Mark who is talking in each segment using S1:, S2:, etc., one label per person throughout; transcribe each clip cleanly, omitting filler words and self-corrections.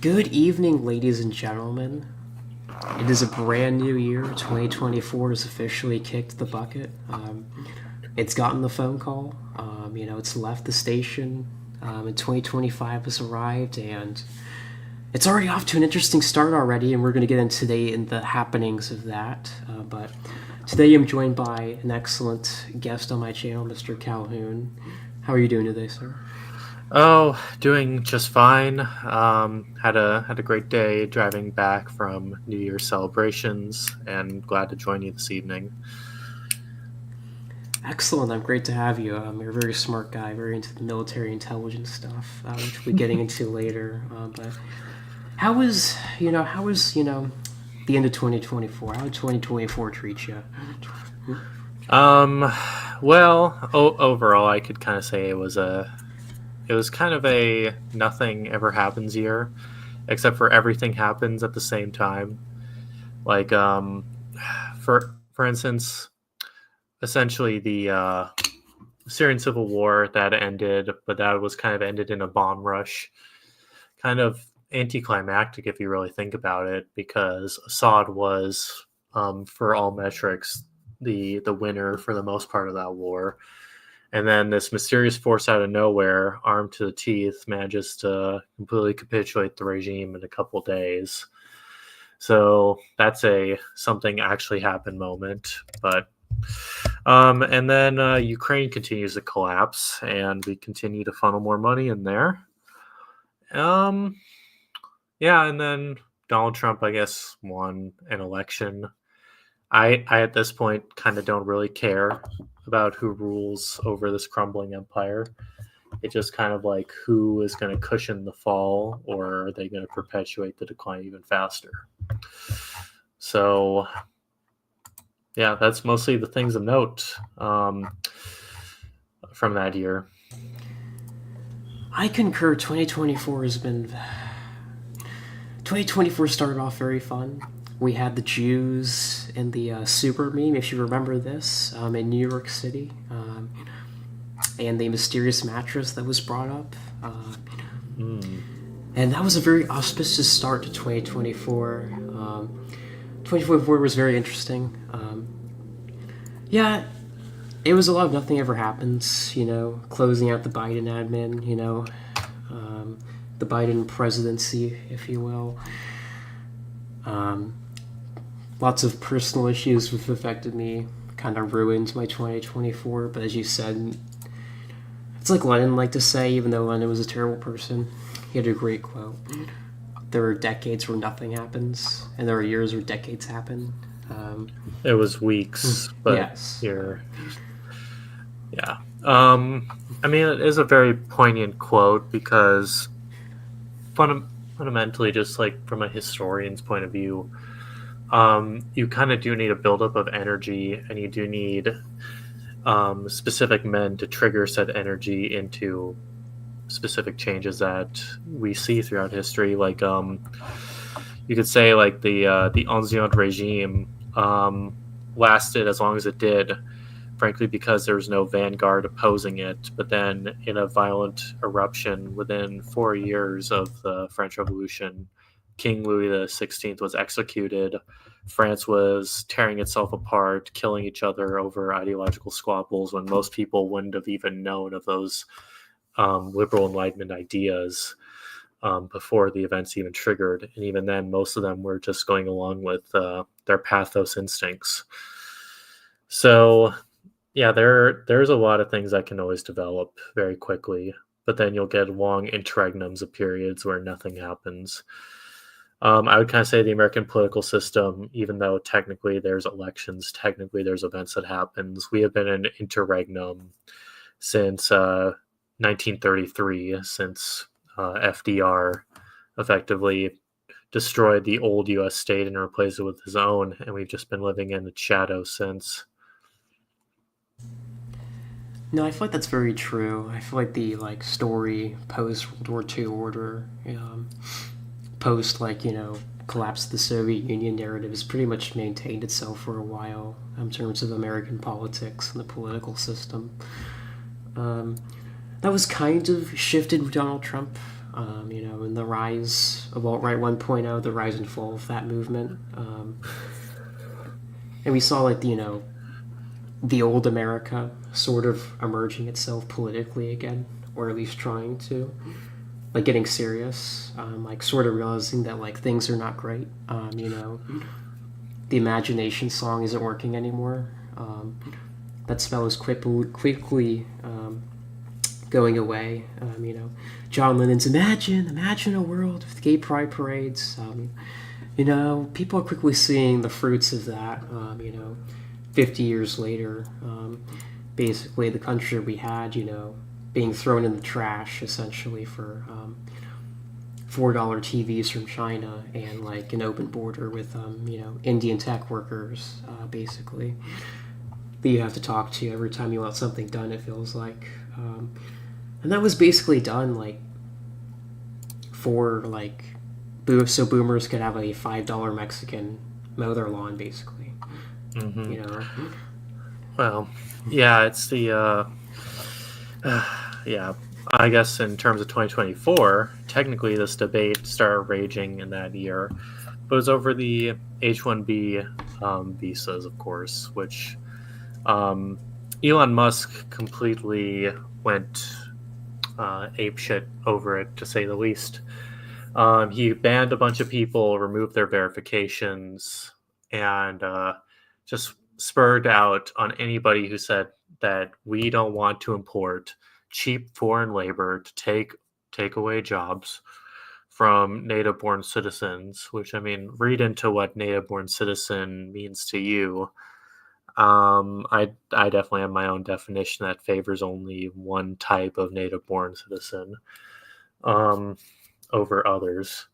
S1: Good evening, ladies and gentlemen. It is a brand new year. 2024 has officially kicked the bucket. It's gotten the phone call. It's left the station. And 2025 has arrived, and it's already off to an interesting start already. And we're going to get into today in the happenings of that. But today I'm joined by an excellent guest on my channel, Mr. Calhoun. How are you doing today, sir?
S2: Oh, doing just fine. Had a great day driving back from New Year's celebrations, and glad to join you this evening.
S1: Excellent. I'm great to have you. You're a very smart guy, very into the military intelligence stuff, which we'll be getting into later. But how was the end of 2024? How did 2024 treat you?
S2: Um, Overall, I could kind of say it was kind of a nothing ever happens year, except for everything happens at the same time. Like, for instance, essentially the Syrian civil war that ended, but that was kind of ended in a bomb rush, kind of anticlimactic if you really think about it, because Assad was, for all metrics, the winner for the most part of that war. And then this mysterious force out of nowhere, armed to the teeth, manages to completely capitulate the regime in a couple days. So that's a something actually happened moment. But and then Ukraine continues to collapse, and we continue to funnel more money in there. Um, yeah, and then Donald Trump, I guess, won an election. I at this point kind of don't really care about who rules over this crumbling empire. It's just kind of like who is going to cushion the fall, or are they going to perpetuate the decline even faster? So, yeah, that's mostly the things of note from that year.
S1: I concur. 2024 started off very fun. We had the Jews and the super meme, if you remember this, in New York City, and the mysterious mattress that was brought up.
S2: Mm.
S1: And that was a very auspicious start to 2024. 2024 was very interesting. Yeah, it was a lot of nothing ever happens, closing out the Biden admin, the Biden presidency, if you will. Lots of personal issues have affected me, kind of ruined my 2024, but as you said, it's like Lenin liked to say, even though Lenin was a terrible person, he had a great quote. There are decades where nothing happens, and there are years where decades happen.
S2: It was weeks, but
S1: Yes.
S2: here, yeah. I mean, it is a very poignant quote because fundamentally, just like from a historian's point of view, you kind of do need a buildup of energy, and you do need specific men to trigger said energy into specific changes that we see throughout history. Like, you could say, like the Ancien regime lasted as long as it did, frankly, because there was no vanguard opposing it. But then, in a violent eruption within 4 years of the French Revolution, King Louis XVI was executed. France was tearing itself apart, killing each other over ideological squabbles when most people wouldn't have even known of those liberal Enlightenment ideas before the events even triggered. And even then, most of them were just going along with their pathos instincts. So, yeah, there's a lot of things that can always develop very quickly, but then you'll get long interregnums of periods where nothing happens. I would kind of say the American political system, even though technically there's elections, technically there's events that happens, we have been in interregnum since 1933, since FDR effectively destroyed the old U.S. state and replaced it with his own, and we've just been living in its shadow since.
S1: No, I feel like that's very true. I feel like the story post World War II order, post collapse of the Soviet Union narrative has pretty much maintained itself for a while in terms of American politics and the political system. Um, that was kind of shifted with Donald Trump. and the rise of alt-right 1.0, the rise and fall of that movement. And we saw like the old America sort of emerging itself politically again, or at least trying to, like getting serious, like sort of realizing that like things are not great. The imagination song isn't working anymore. That spell is quickly going away. John Lennon's Imagine a world with gay pride parades. People are quickly seeing the fruits of that. 50 years later, basically the country we had, being thrown in the trash essentially for $4 TVs from China and like an open border with Indian tech workers, basically, that you have to talk to every time you want something done. It feels like, and that was basically done like for like so boomers could have a $5 Mexican mow their lawn, basically.
S2: Mm-hmm. Well, yeah, it's the yeah. I guess in terms of 2024, technically this debate started raging in that year, but it was over the H-1B visas, of course, which Elon Musk completely went apeshit over it, to say the least. He banned a bunch of people, removed their verifications, and just spurred out on anybody who said that we don't want to import cheap foreign labor to take away jobs from native-born citizens, which, I mean, read into what native-born citizen means to you. I definitely have my own definition that favors only one type of native-born citizen over others.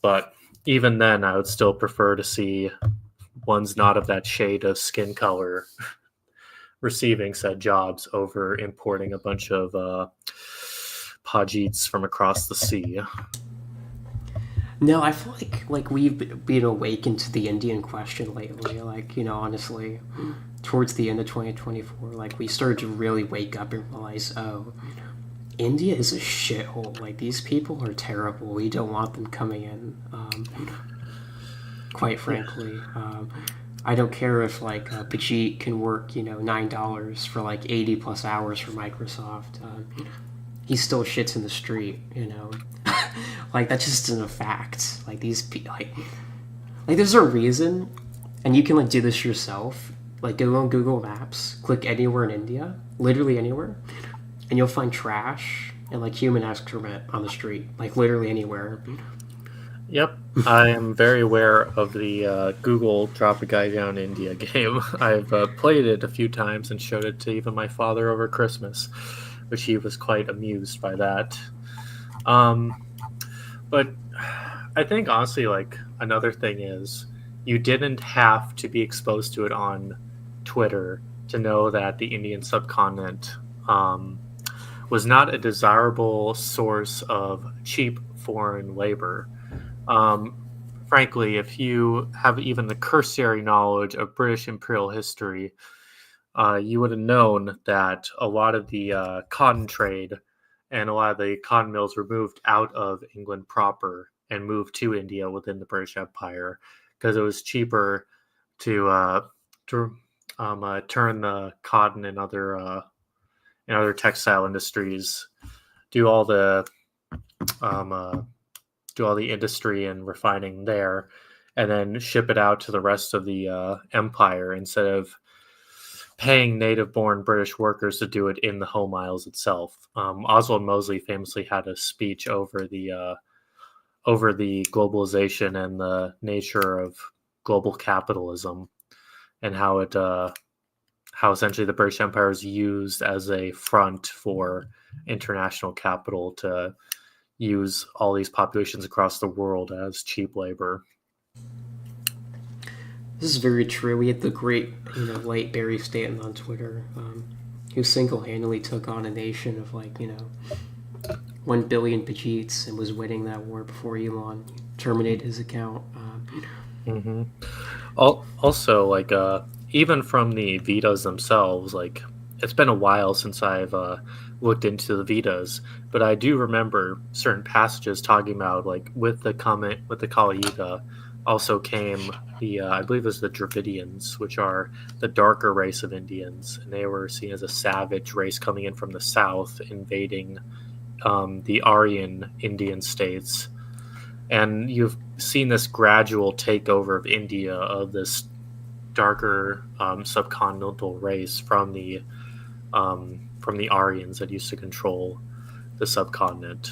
S2: But even then, I would still prefer to see ones not of that shade of skin color receiving said jobs over importing a bunch of Pajits from across the sea.
S1: No, I feel like we've been awakened to the Indian question lately. Like, honestly, towards the end of 2024, like we started to really wake up and realize, oh, India is a shithole. Like these people are terrible. We don't want them coming in. Quite frankly, I don't care if like Pajit can work, $9 for like 80 plus hours for Microsoft. He still shits in the street, like that just isn't a fact. Like these people, like there's a reason, and you can like do this yourself. Like go on Google Maps, click anywhere in India, literally anywhere, and you'll find trash and like human excrement on the street, like literally anywhere.
S2: Yep, I am very aware of the Google Drop a Guy Down India game. I've played it a few times and showed it to even my father over Christmas, which he was quite amused by that. But I think honestly, like another thing is you didn't have to be exposed to it on Twitter to know that the Indian subcontinent was not a desirable source of cheap foreign labor. Frankly, if you have even the cursory knowledge of British imperial history, you would have known that a lot of the cotton trade and a lot of the cotton mills were moved out of England proper and moved to India within the British Empire because it was cheaper to turn the cotton and other textile industries, do all the industry and refining there, and then ship it out to the rest of the empire instead of paying native-born British workers to do it in the home isles itself. Oswald Mosley famously had a speech over the globalization and the nature of global capitalism, and how essentially the British Empire is used as a front for international capital to use all these populations across the world as cheap labor.
S1: This is very true. We had the great, late Barry Stanton on Twitter, who single-handedly took on a nation of 1 billion Pajits and was winning that war before Elon terminated his account.
S2: Also, even from the Vedas themselves, it's been a while since I've looked into the Vedas, but I do remember certain passages talking about like with the comment with the Kali Yuga also came the I believe it was the Dravidians, which are the darker race of Indians, and they were seen as a savage race coming in from the south, invading the Aryan Indian states. And you've seen this gradual takeover of India of this darker subcontinental race from the Aryans that used to control the subcontinent.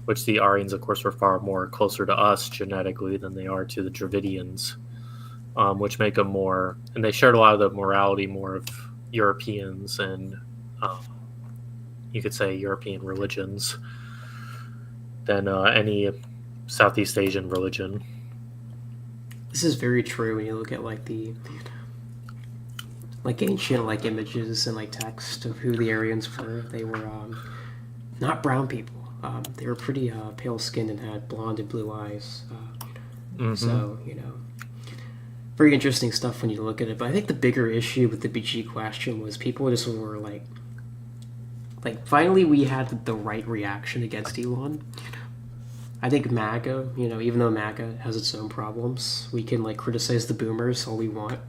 S2: Which the Aryans, of course, were far more closer to us genetically than they are to the Dravidians, which make them more, and they shared a lot of the morality more of Europeans and um, you could say European religions than any Southeast Asian religion.
S1: This is very true when you look at like ancient like images and like text of who the Aryans were. They were not brown people. They were pretty pale skinned and had blonde and blue eyes. So very interesting stuff when you look at it. But I think the bigger issue with the BG question was people just were like finally we had the right reaction against Elon. I think MAGA, even though MAGA has its own problems, we can like criticize the boomers all we want.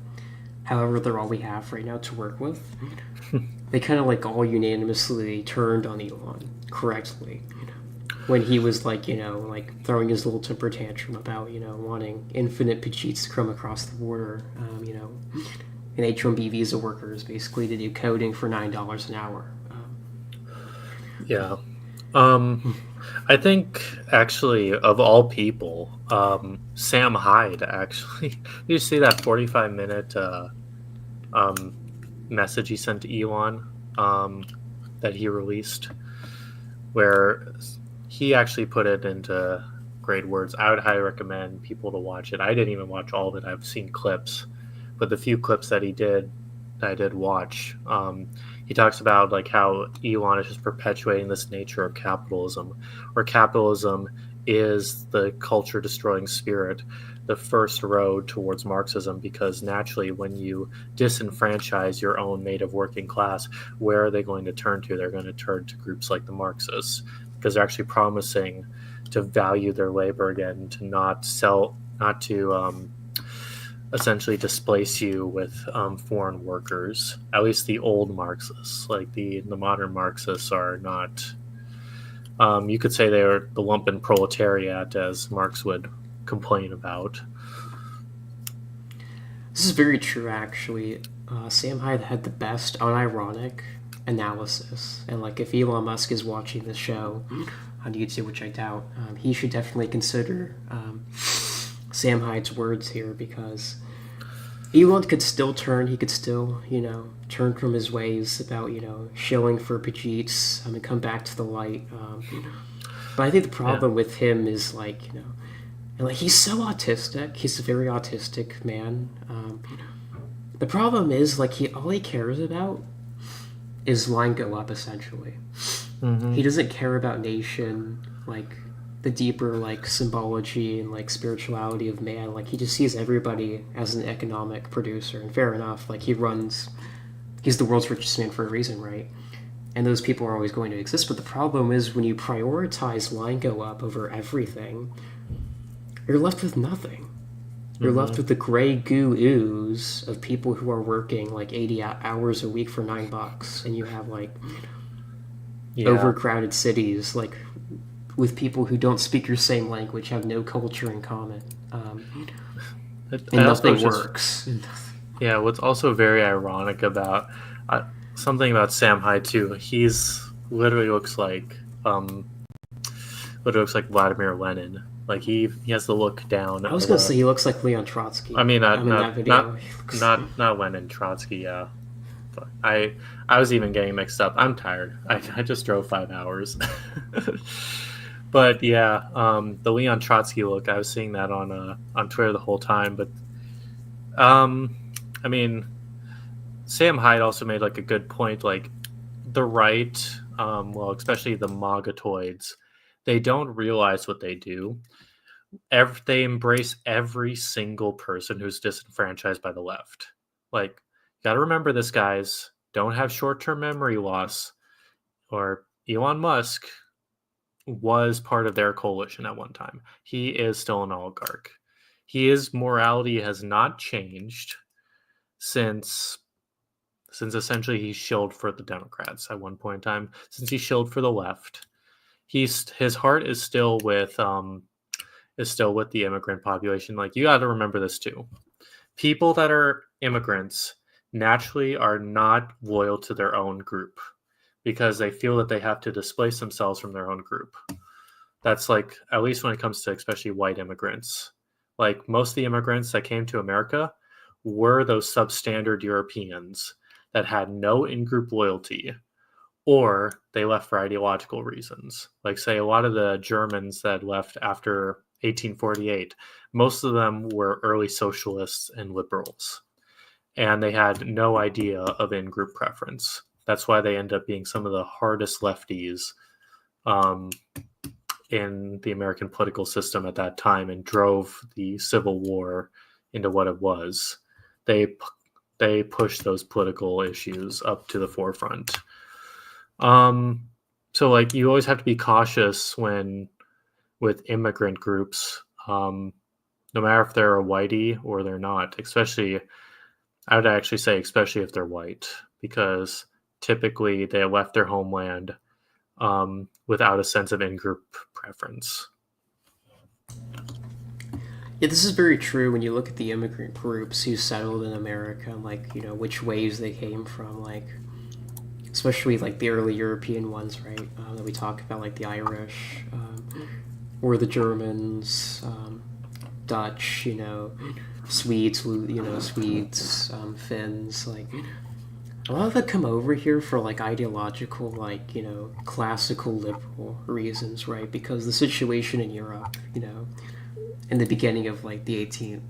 S1: However, they're all we have right now to work with. They kind of like all unanimously turned on Elon correctly when he was like like throwing his little temper tantrum about wanting infinite Pajeets to come across the border, and H-1B visa workers basically to do coding for $9 an hour.
S2: Yeah. I think actually of all people, Sam Hyde actually. Did you see that 45-minute message he sent to Elon that he released, where he actually put it into great words. I would highly recommend people to watch it. I didn't even watch all of it. I've seen clips, but the few clips that I did watch, he talks about like how Elon is just perpetuating this nature of capitalism, where capitalism is the culture destroying spirit, the first road towards Marxism, because naturally when you disenfranchise your own native working class, where are they going to turn to? They're going to turn to groups like the Marxists, because they're actually promising to value their labor again, to not essentially displace you with foreign workers. At least the old Marxists, like the modern Marxists, are not. You could say they are the lumpen proletariat, as Marx would complain about.
S1: This is very true, actually. Sam Hyde had the best unironic analysis, and like if Elon Musk is watching this show on YouTube, which I doubt, he should definitely consider Sam Hyde's words here, because Elon could still turn. He could still, turn from his ways about, shilling for Pajeets and come back to the light. But I think the problem with him is and like he's so autistic. He's a very autistic man. The problem is all he cares about is line go up essentially.
S2: Mm-hmm.
S1: He doesn't care about nation, like the deeper symbology and spirituality of man. He just sees everybody as an economic producer, and fair enough. He's the world's richest man for a reason, right? And those people are always going to exist. But the problem is when you prioritize line go up over everything, you're left with nothing. You're left with the gray goo ooze of people who are working 80 hours a week for $9, and you have overcrowded cities with people who don't speak your same language, have no culture in common, and nothing works.
S2: Yeah, what's also very ironic about something about Sam Hyde too, he's literally looks like Vladimir Lenin. He has the look down.
S1: I was gonna say he looks like Leon Trotsky.
S2: I mean,
S1: that video.
S2: not Lenin, Trotsky. Yeah, but I was even getting mixed up. I'm tired. I just drove 5 hours. But yeah, the Leon Trotsky look. I was seeing that on Twitter the whole time. But I mean, Sam Hyde also made a good point. The right, well, especially the MAGAtoids, they don't realize what they do. They embrace every single person who's disenfranchised by the left. You got to remember this, guys. don't have short-term memory loss, or Elon Musk was part of their coalition at one time. He is still an oligarch. His morality has not changed since essentially he shilled for the Democrats at one point in time. Since he shilled for the left, his heart is still with the immigrant population. Like, you got to remember this too. People that are immigrants naturally are not loyal to their own group because they feel that they have to displace themselves from their own group. That's like, at least when it comes to especially white immigrants. Like, most of the immigrants that came to America were those substandard Europeans that had no in-group loyalty, or they left for ideological reasons. Like, say, a lot of the Germans that left after 1848, most of them were early socialists and liberals, and they had no idea of in-group preference. That's why they end up being some of the hardest lefties in the American political system at that time, and drove the Civil War into what it was. They pushed those political issues up to the forefront. So, like, you always have to be cautious with immigrant groups, no matter if they're a whitey or they're not. Especially, I would actually say, especially if they're white, because typically they left their homeland without a sense of in-group preference.
S1: Yeah, this is very true when you look at the immigrant groups who settled in America, like, which waves they came from, like, especially like the early European ones, right? That we talk about, like the Irish, or the Germans, Dutch, Swedes, Swedes, Finns, like, a lot of them come over here for like ideological, like, classical liberal reasons, right? Because the situation in Europe, in the beginning of like the 18th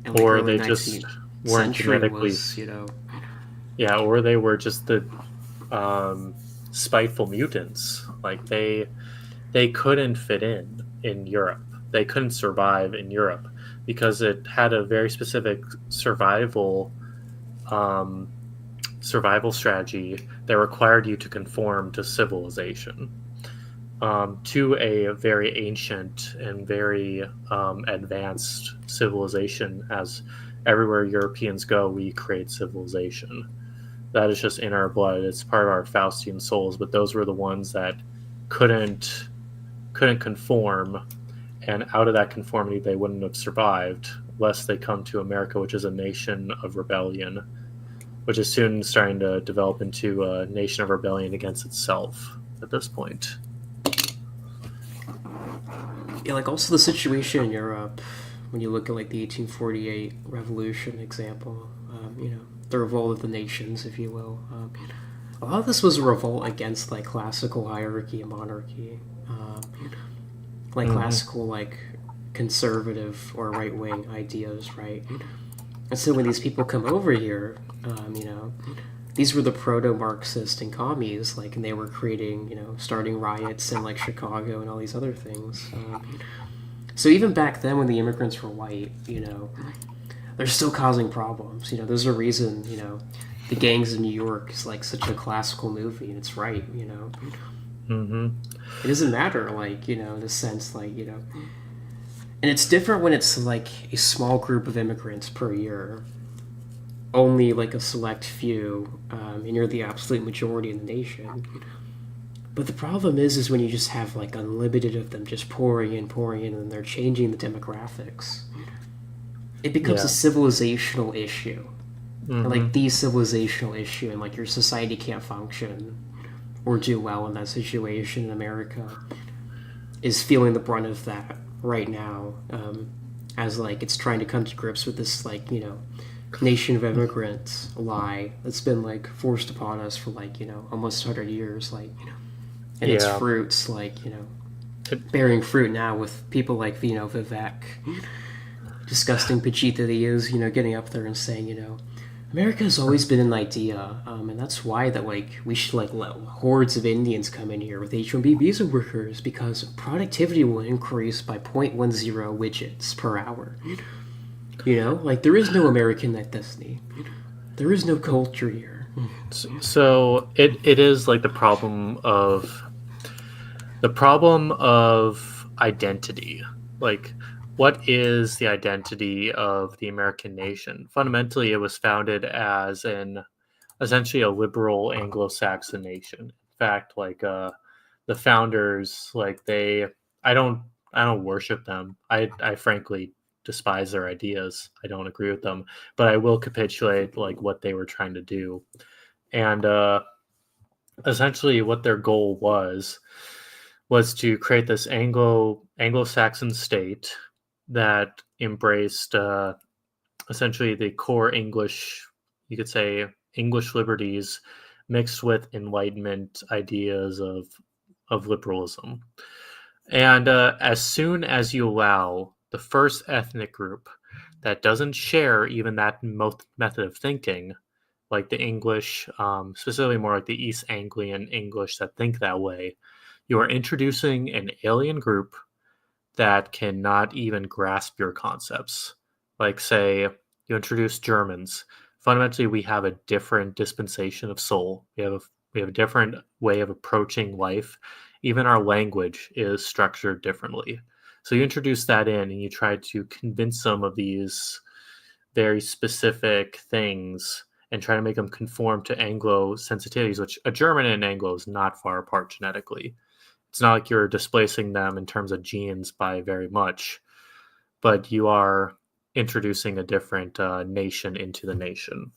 S1: and like
S2: Or
S1: early
S2: they just
S1: 19th
S2: weren't
S1: century
S2: genetically,
S1: was,
S2: yeah, or they were just the spiteful mutants. Like, they couldn't fit in Europe. They couldn't survive in Europe because it had a very specific survival strategy that required you to conform to civilization, to a very ancient and very advanced civilization. As everywhere Europeans go, we create civilization. That is just in our blood. It's part of our Faustian souls. But those were the ones that couldn't conform, and out of that conformity, they wouldn't have survived lest they come to America, which is a nation of rebellion, which is soon starting to develop into a nation of rebellion against itself at this point.
S1: Yeah, like also the situation in Europe, when you look at like the 1848 revolution example, the revolt of the nations, if you will. A lot of this was a revolt against like classical hierarchy and monarchy, like classical, like conservative or right wing ideas, right? And so when these people come over here, these were the proto-Marxist and commies, like, and they were creating, starting riots in like Chicago and all these other things. So even back then, when the immigrants were white, they're still causing problems. There's a reason, The Gangs of New York is like such a classical movie, and it's right,
S2: Mm-hmm.
S1: It doesn't matter, like, in a sense, like, and it's different when it's like a small group of immigrants per year, only like a select few, and you're the absolute majority in the nation. But the problem is when you just have like unlimited of them just pouring in, and they're changing the demographics. It becomes a civilizational issue, and like the civilizational issue, and like your society can't function or do well in that situation in America is feeling the brunt of that right now, as like it's trying to come to grips with this, like, nation of immigrants lie that's been like forced upon us for like, almost 100 years, like, and its fruits, like, bearing fruit now with people like, Vivek, disgusting Pajit that he is, getting up there and saying, America has always been an idea, and that's why that like we should like let hordes of Indians come in here with H-1B visa workers because productivity will increase by 0.10 widgets per hour. Like there is no American like Disney. There is no culture here.
S2: So it is like the problem of identity. Like, what is the identity of the American nation? Fundamentally, it was founded as an essentially a liberal Anglo-Saxon nation. In fact, the founders, I don't, I don't worship them. I frankly despise their ideas. I don't agree with them, but I will capitulate like what they were trying to do, and essentially what their goal was to create this Anglo-Saxon state that embraced essentially the core English, you could say, English liberties mixed with Enlightenment ideas of liberalism. And as soon as you allow the first ethnic group that doesn't share even that method of thinking, like the English, specifically more like the East Anglian English that think that way, you are introducing an alien group that cannot even grasp your concepts. Like, say, you introduce Germans. Fundamentally, we have a different dispensation of soul. We have a different way of approaching life. Even our language is structured differently. So you introduce that in, and you try to convince them of these very specific things and try to make them conform to Anglo sensitivities, which a German and Anglo is not far apart genetically. It's not like you're displacing them in terms of genes by very much, but you are introducing a different nation into the nation.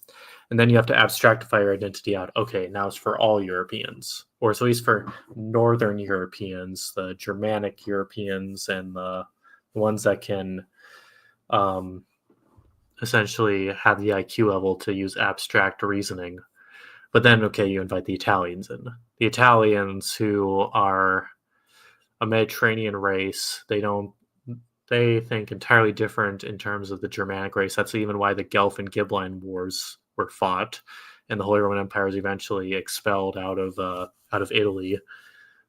S2: And then you have to abstractify your identity out. Okay, now it's for all Europeans, or at least for Northern Europeans, the Germanic Europeans, and the ones that can essentially have the IQ level to use abstract reasoning. But then, okay, you invite the Italians in. The Italians, who are a Mediterranean race, they think entirely different in terms of the Germanic race. That's even why the Guelph and Ghibelline wars were fought, and the Holy Roman Empire was eventually expelled out of Italy,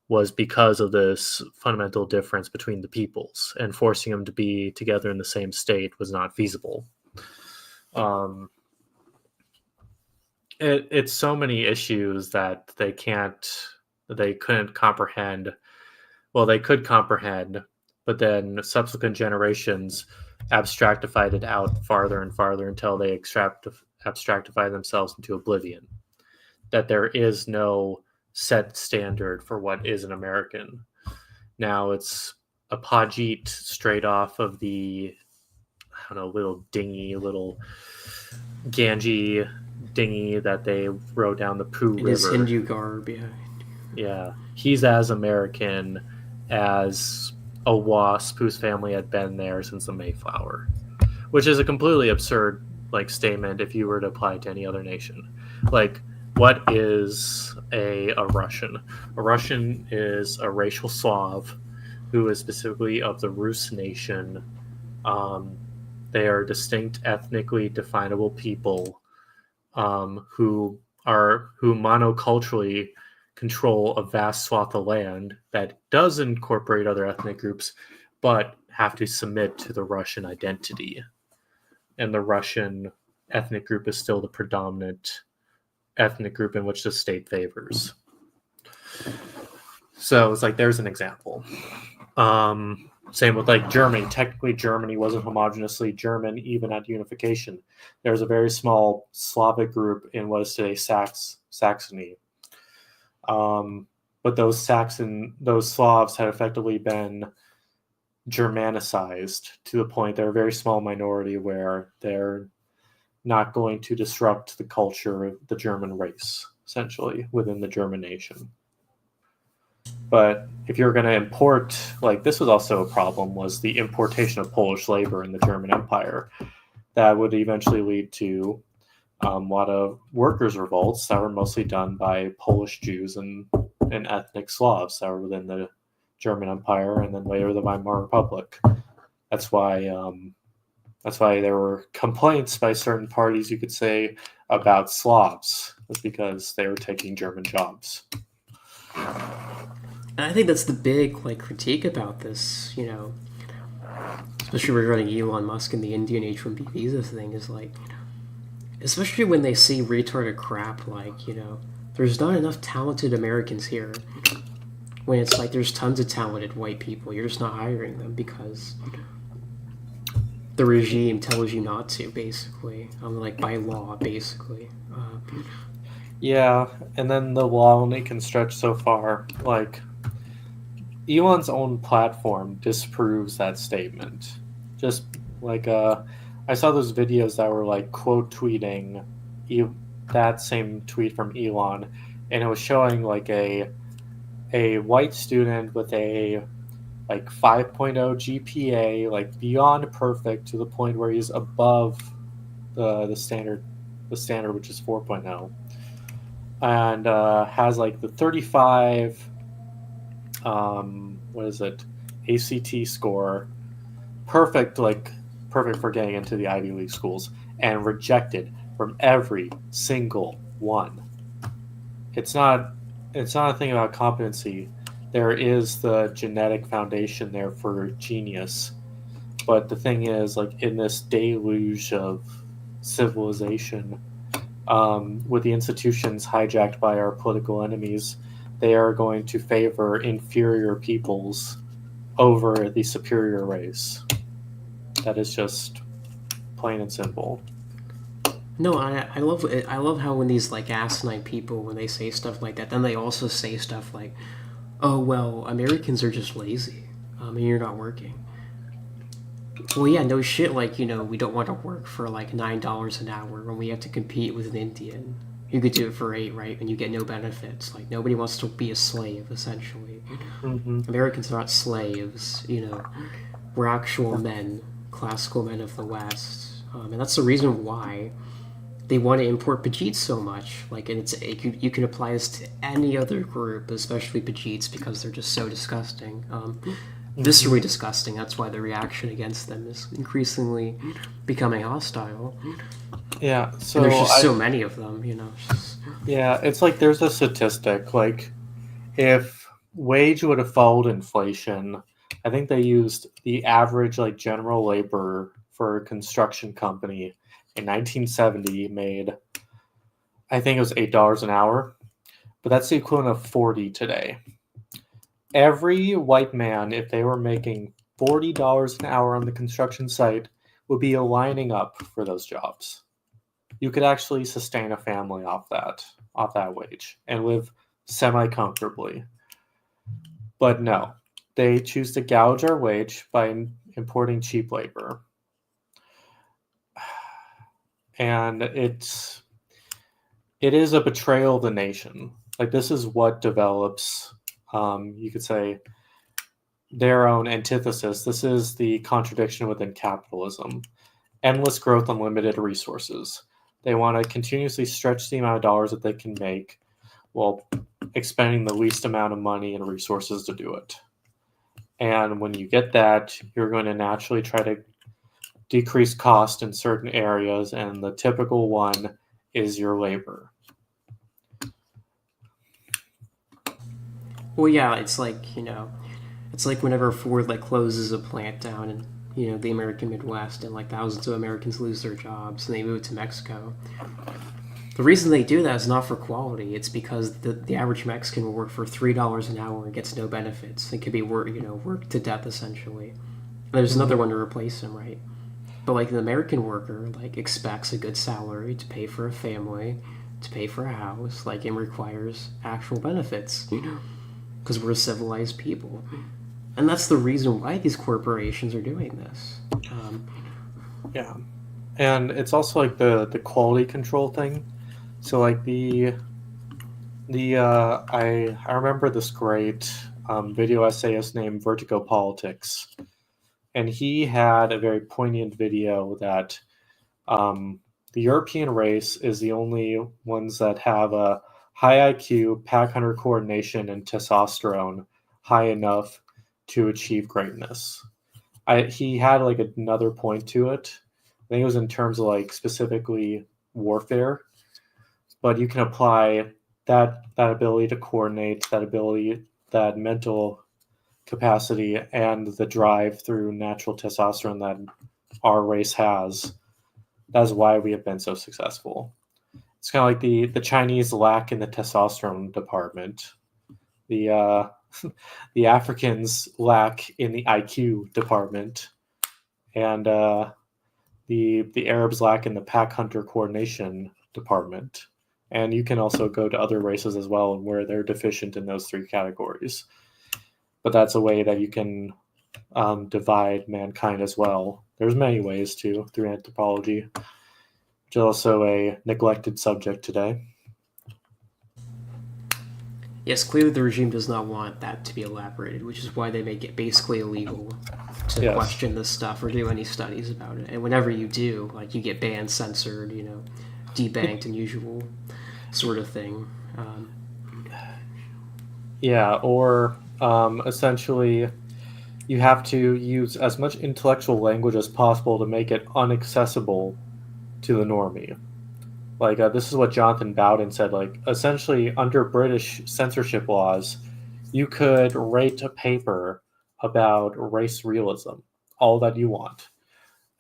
S2: was because of this fundamental difference between the peoples, and forcing them to be together in the same state was not feasible. It's so many issues that they couldn't comprehend. Well, they could comprehend, but then subsequent generations abstractified it out farther and farther until they abstractify themselves into oblivion. That there is no set standard for what is an American. Now it's a Pajit straight off of the, I don't know, little Ganges dinghy that they rode down the Pooh River.
S1: It is Hindu garb, yeah.
S2: Yeah, he's as American as a wasp whose family had been there since the Mayflower, which is a completely absurd statement if you were to apply it to any other nation. Like, what is a Russian? A Russian is a racial Slav who is specifically of the Rus nation. They are distinct, ethnically definable people who monoculturally control a vast swath of land that does incorporate other ethnic groups, but have to submit to the Russian identity. And the Russian ethnic group is still the predominant ethnic group in which the state favors. So it's there's an example. Same with Germany. Technically, Germany wasn't homogenously German even at unification. There was a very small Slavic group in what is today Saxony. But those Slavs had effectively been Germanicized to the point they're a very small minority where they're not going to disrupt the culture of the German race, essentially, within the German nation. But if you're going to import, this was also a problem, was the importation of Polish labor in the German Empire. That would eventually lead to a lot of workers' revolts that were mostly done by Polish Jews and ethnic Slavs that were within the German Empire, and then later the Weimar Republic. That's why there were complaints by certain parties, you could say, about Slavs, was because they were taking German jobs.
S1: And I think that's the big critique about this, especially regarding Elon Musk and the Indian H-1B visa thing, is especially when they see retarded crap like, there's not enough talented Americans here. When it's like there's tons of talented white people, you're just not hiring them because the regime tells you not to, basically. Like by law, basically.
S2: Yeah, and then the law only can stretch so far. Like, Elon's own platform disproves that statement. Just like I saw those videos that were like quote tweeting that same tweet from Elon, and it was showing like a white student with a like 5.0 GPA, like beyond perfect to the point where he's above the standard which is 4.0, and has like the 35 what is it, ACT score, perfect, like perfect for getting into the Ivy League schools, and rejected from every single one. It's not a thing about competency. There is the genetic foundation there for genius, but the thing is, like in this deluge of civilization, with the institutions hijacked by our political enemies, they are going to favor inferior peoples over the superior race. That is just plain and simple.
S1: No, I love it. I love how when these like asinine people when they say stuff like that, then they also say stuff like, "Oh well, Americans are just lazy, and you're not working." Well, yeah, no shit. Like we don't want to work for like $9 an hour when we have to compete with an Indian. You could do it for 8, right? And you get no benefits. Like nobody wants to be a slave, essentially.
S2: Mm-hmm.
S1: Americans are not slaves. We're actual men, classical men of the West, and that's the reason why they want to import Pajits so much. Like, and you can apply this to any other group, especially Pajits, because they're just so disgusting, viscerally disgusting. That's why the reaction against them is increasingly becoming hostile.
S2: Yeah, so
S1: and there's just so many of them.
S2: Yeah, it's like there's a statistic. Like, if wage would have followed inflation, I think they used the average like general labor for a construction company in 1970 made, I think it was $8 an hour, but that's the equivalent of 40 today. Every white man, if they were making $40 an hour on the construction site, would be lining up for those jobs. You could actually sustain a family off that wage and live semi-comfortably. But no, they choose to gouge our wage by importing cheap labor. And it is a betrayal of the nation. Like, this is what develops, you could say, their own antithesis. This is the contradiction within capitalism. Endless growth, unlimited resources. They want to continuously stretch the amount of dollars that they can make while expending the least amount of money and resources to do it. And when you get that, you're going to naturally try to decrease cost in certain areas, and the typical one is your labor.
S1: Well, yeah, it's like it's like whenever Ford like closes a plant down in the American Midwest, and like thousands of Americans lose their jobs and they move to Mexico. The reason they do that is not for quality. It's because the average Mexican will work for $3 an hour and gets no benefits. It could be worked to death essentially. And there's another one to replace him, right? But like the American worker like expects a good salary to pay for a family, to pay for a house, like it requires actual benefits. Because we're civilized people. And that's the reason why these corporations are doing this.
S2: Yeah. And it's also like the quality control thing. So like I remember this great video essayist named Vertigo Politics, and he had a very poignant video that the European race is the only ones that have a high IQ, pack hunter coordination, and testosterone high enough to achieve greatness. He had like another point to it. I think it was in terms of like specifically warfare, but you can apply that ability to coordinate, that mental capacity, and the drive through natural testosterone that our race has That's why we have been so successful. It's kind of like the Chinese lack in the testosterone department. The the Africans lack in the IQ department, and the Arabs lack in the pack hunter coordination department. And you can also go to other races as well, and where they're deficient in those three categories. But that's a way that you can divide mankind as well. There's many ways through anthropology, which is also a neglected subject today.
S1: Yes, clearly the regime does not want that to be elaborated, which is why they make it basically illegal to
S2: Yes.
S1: question this stuff or do any studies about it. And whenever you do, like, you get banned, censored, debanked, and usual sort of thing.
S2: Yeah, or essentially, you have to use as much intellectual language as possible to make it unaccessible to the normie. Like, this is what Jonathan Bowden said. Like, essentially, under British censorship laws, you could rate a paper about race realism all that you want.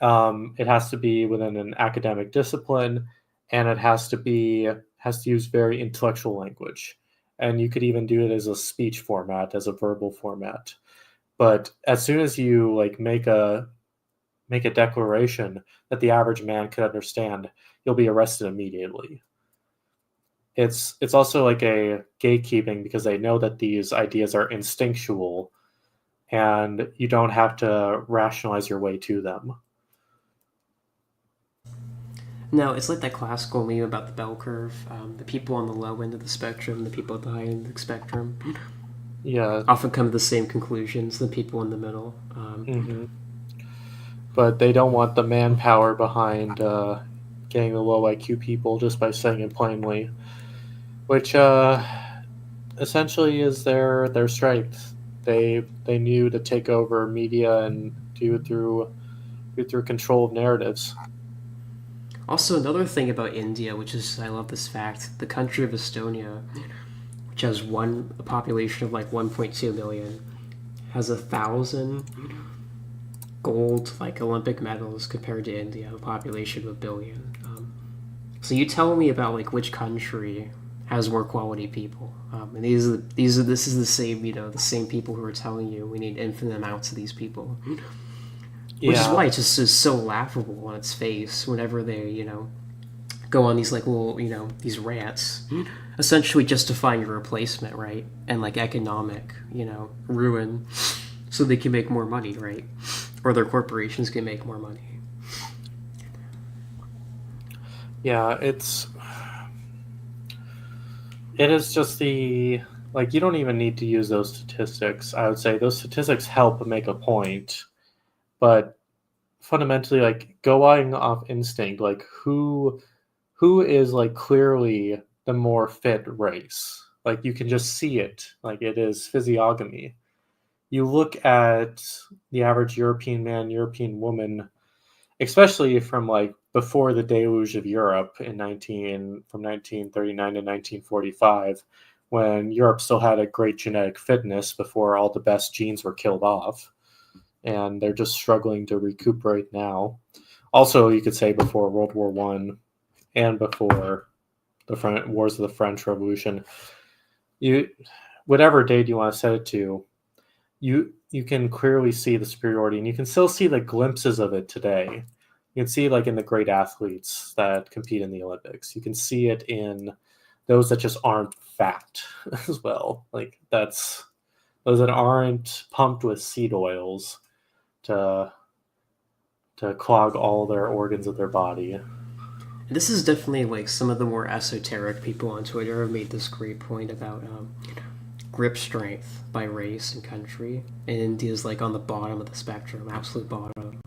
S2: It has to be within an academic discipline, and it has to use very intellectual language. And you could even do it as a speech format, as a verbal format. But as soon as you like make a declaration that the average man could understand, you'll be arrested immediately. It's also like a gatekeeping, because they know that these ideas are instinctual and you don't have to rationalize your way to them.
S1: No, it's like that classical meme about the bell curve. The people on the low end of the spectrum, the people at the high end of the spectrum,
S2: Yeah.
S1: often come to the same conclusions. The people in the middle.
S2: Mm-hmm. But they don't want the manpower behind getting the low IQ people just by saying it plainly, which essentially is their strength. They knew to take over media and do it through control of narratives.
S1: Also, another thing about India, which is, I love this fact, the country of Estonia, which has a population of like 1.2 million, has 1,000 gold like Olympic medals compared to India, a population of 1 billion. So you tell me about like which country has more quality people, and this is the same the same people who are telling you we need infinite amounts of these people. Which is why it just is so laughable on its face whenever they, go on these like little, these rants, essentially justifying your replacement, right? And like economic, ruin, so they can make more money, right? Or their corporations can make more money.
S2: Yeah, it is just you don't even need to use those statistics. I would say those statistics help make a point, but fundamentally, like, going off instinct, like who is like clearly the more fit race. Like, you can just see it. Like, it is physiognomy. You look at the average European man, European woman, especially from like before the deluge of Europe from 1939 to 1945, when Europe still had a great genetic fitness before all the best genes were killed off, and they're just struggling to recuperate now. Also, you could say before World War One and before the wars of the French Revolution, whatever date you want to set it to, you can clearly see the superiority, and you can still see the glimpses of it today. You can see it like in the great athletes that compete in the Olympics. You can see it in those that just aren't fat as well. Like, that's those that aren't pumped with seed oils to clog all their organs of their body.
S1: This is definitely like some of the more esoteric people on Twitter have made this great point about grip strength by race and country, and India's like on the bottom of the spectrum, absolute bottom.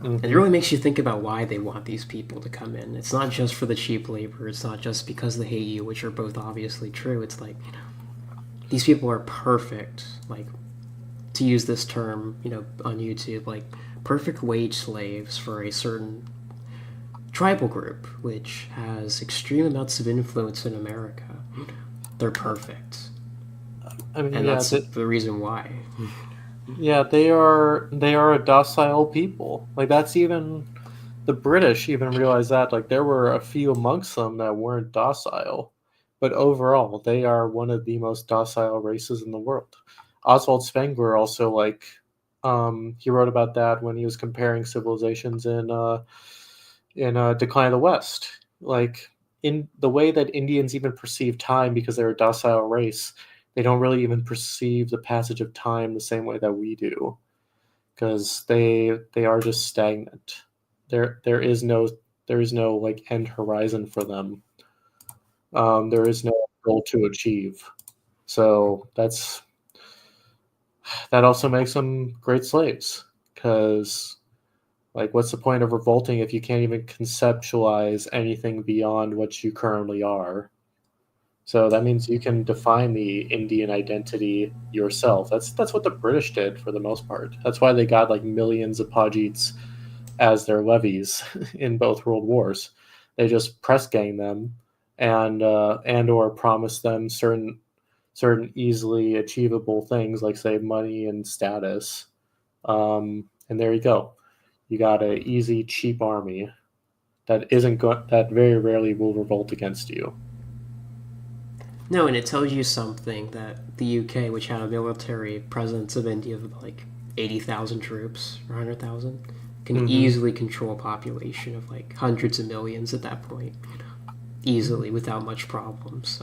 S1: And it really makes you think about why they want these people to come in. It's not just for the cheap labor. It's not just because they hate you, which are both obviously true. It's like, these people are perfect, like, to use this term, on YouTube, like perfect wage slaves for a certain tribal group, which has extreme amounts of influence in America. They're perfect.
S2: I mean,
S1: and that's the reason why.
S2: Yeah, they are a docile people. Like, that's even the British even realized that, like, there were a few amongst them that weren't docile, but overall they are one of the most docile races in the world. Oswald Spengler also, like, he wrote about that when he was comparing civilizations in Decline of the West. Like, in the way that Indians even perceive time, because they're a docile race, they don't really even perceive the passage of time the same way that we do, because they are just stagnant. There is no like end horizon for them. There is no goal to achieve. So that also makes them great slaves, because, like, what's the point of revolting if you can't even conceptualize anything beyond what you currently are? So that means you can define the Indian identity yourself. That's what the British did for the most part. That's why they got like millions of Pajits as their levies in both world wars. They just press gang them, and or promise them certain easily achievable things, like, say, money and status. And there you go. You got a easy, cheap army that very rarely will revolt against you.
S1: No, and it tells you something that the UK, which had a military presence of India of like 80,000 troops or 100,000, can
S2: Mm-hmm.
S1: easily control a population of like hundreds of millions at that point, easily without much problems.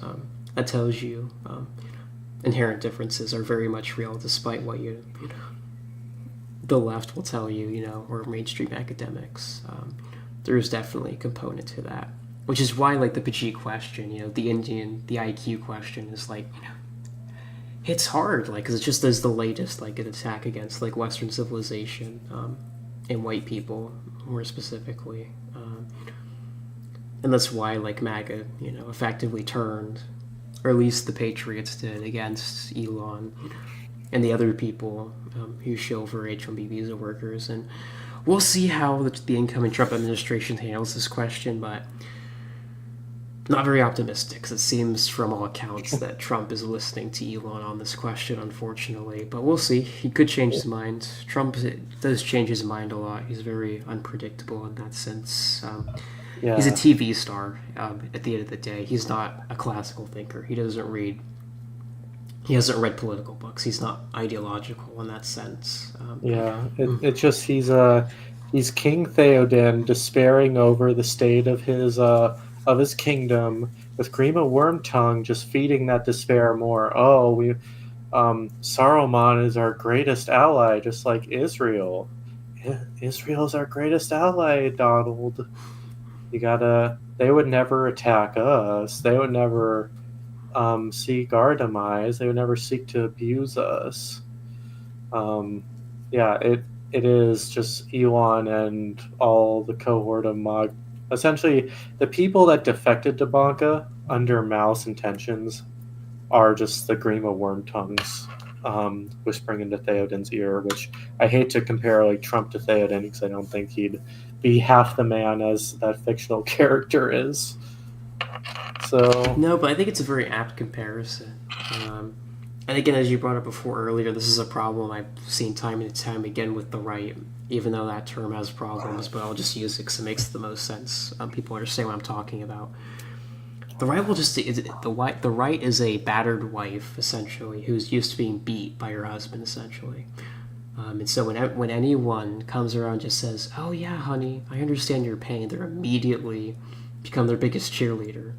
S1: That tells you inherent differences are very much real, despite what the left will tell you, or mainstream academics. There's definitely a component to that, which is why, like, the Pajit question, the IQ question is like, it's hard, like, because it just is the latest, like, an attack against like Western civilization, and white people more specifically, and that's why, like, MAGA, effectively turned, or at least the Patriots did, against Elon and the other people who show for H-1B visa workers. And we'll see how the incoming Trump administration handles this question, but not very optimistic, because it seems from all accounts that Trump is listening to Elon on this question, unfortunately. But we'll see. He could change his mind. Trump does change his mind a lot. He's very unpredictable in that sense. He's a
S2: Yeah,
S1: TV star at the end of the day. He's not a classical thinker. He hasn't read political books. He's not ideological in that sense.
S2: yeah. It's just he's King Theoden, despairing over the state of his kingdom, with Grima Wormtongue just feeding that despair more. Oh, we Saruman is our greatest ally, just like Israel. Israel's our greatest ally, Donald. You gotta. They would never attack us. They would never seek our demise. They would never seek to abuse us. Um, yeah, it is just Elon and all the cohort of Mog. Essentially, the people that defected to Banca under malice intentions are just the Grima Wormtongues, whispering into Theoden's ear. Which I hate to compare, like, Trump to Theoden, because I don't think he'd be half the man as that fictional character is. So
S1: No, but I think it's a very apt comparison. And again, as you brought up before earlier, this is a problem I've seen time and time again with the right, even though that term has problems, but I'll just use it because it makes the most sense. People understand what I'm talking about. The right will just the right is a battered wife, essentially, who's used to being beat by her husband, essentially. And so when anyone comes around and just says, "Oh yeah, honey, I understand your pain," they're immediately become their biggest cheerleader,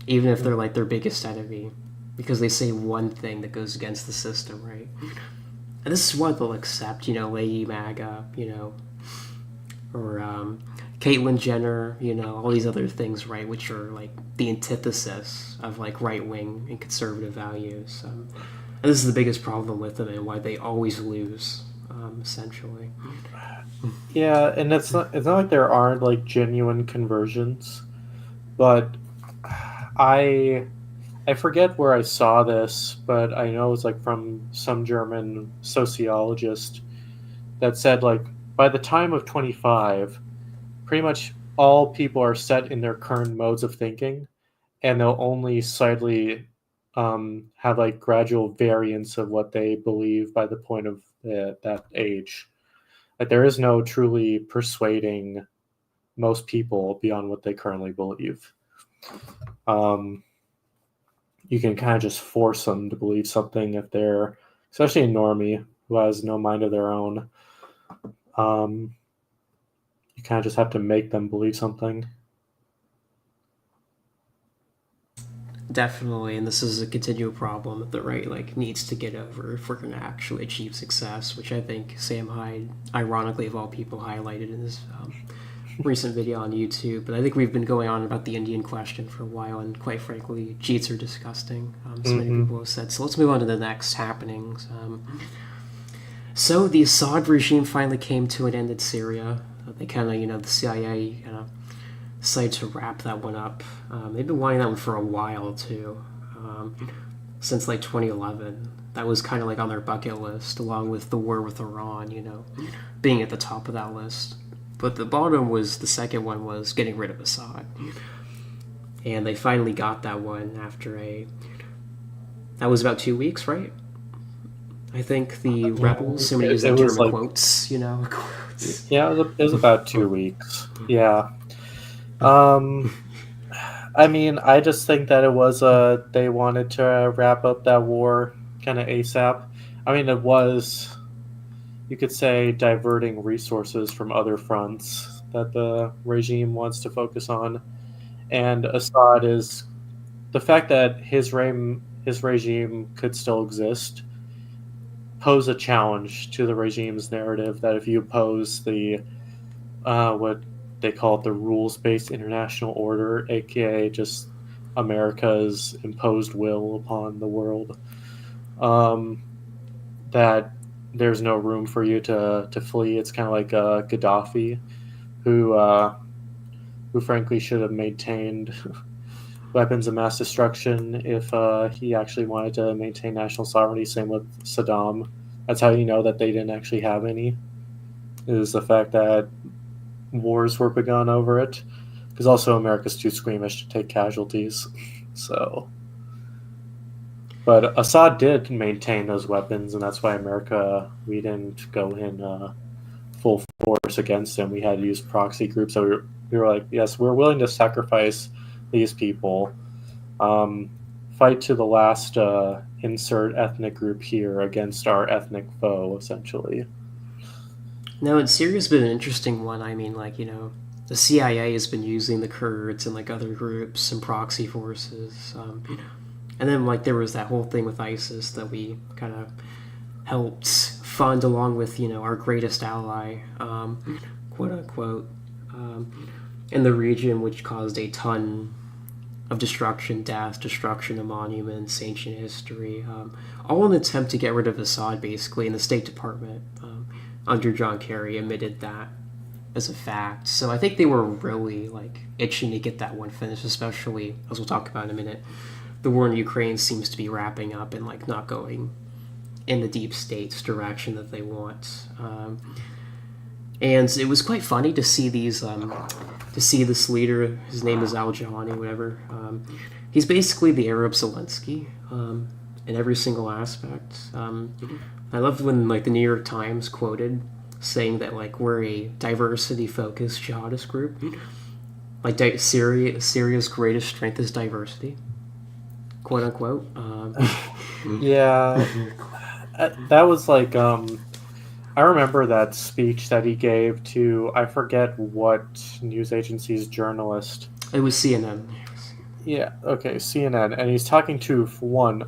S1: even if they're like their biggest enemy, because they say one thing that goes against the system, right? And this is what they'll accept, Lady MAGA, or Caitlyn Jenner, all these other things, right, which are like the antithesis of like right wing and conservative values. And this is the biggest problem with them and why they always lose, essentially.
S2: yeah, and it's not like there aren't, like, genuine conversions, but I I forget where I saw this, but I know it's like from some German sociologist that said, like, by the time of 25, pretty much all people are set in their current modes of thinking, and they'll only slightly have, like, gradual variance of what they believe by the point of that age. Like, there is no truly persuading most people beyond what they currently believe. You can kind of just force them to believe something if they're, especially a normie who has no mind of their own. You kind of just have to make them believe something.
S1: Definitely, and this is a continual problem that the right needs to get over if we're going to actually achieve success, which I think Sam Hyde, ironically of all people, highlighted in his recent video on YouTube. But I think we've been going on about the Indian question for a while, and quite frankly, cheats are disgusting. So many people have said. So let's move on to the next happenings. So the Assad regime finally came to an end in Syria. They kind of, the CIA kind of decided to wrap that one up. They've been wanting that one for a while too, since 2011. That was kind of on their bucket list, along with the war with Iran, being at the top of that list. But the second one was getting rid of Assad, and they finally got that one after that was about 2 weeks, right? I think the rebels, I'm going to use that term in quotes, quotes.
S2: Yeah, it was about 2 weeks. Yeah. I mean, I just think that it was they wanted to wrap up that war kind of ASAP. I mean, it was, you could say, diverting resources from other fronts that the regime wants to focus on. And Assad is the fact that his regime could still exist pose a challenge to the regime's narrative that if you oppose the what they call it, the rules-based international order, aka just America's imposed will upon the world, that there's no room for you to flee. It's kind of like Gaddafi, who frankly should have maintained weapons of mass destruction if he actually wanted to maintain national sovereignty. Same with Saddam. That's how you know that they didn't actually have any, is the fact that wars were begun over it, because also America's too squeamish to take casualties. So, but Assad did maintain those weapons, and that's why we didn't go in full force against him. We had to use proxy groups. So we were like, yes, we're willing to sacrifice these people, fight to the last insert ethnic group here against our ethnic foe, essentially.
S1: No, and Syria's been an interesting one. I mean, the CIA has been using the Kurds and other groups and proxy forces, and then there was that whole thing with ISIS that we kind of helped fund along with our greatest ally, quote unquote, in the region, which caused a ton of destruction of monuments, ancient history, all in an attempt to get rid of Assad, basically. And the State Department, under John Kerry, admitted that as a fact. So I think they were really itching to get that one finished, especially, as we'll talk about in a minute, the war in Ukraine seems to be wrapping up and not going in the deep state's direction that they want. And it was quite funny to see these, to see this leader. His name is Al Jahani, whatever. He's basically the Arab Zelensky in every single aspect. I loved when the New York Times quoted saying that we're a diversity-focused jihadist group. Syria's greatest strength is diversity, quote unquote.
S2: Yeah, that was I remember that speech that he gave to, I forget what news agency's journalist.
S1: It was CNN.
S2: Yeah, okay, CNN. And he's talking to,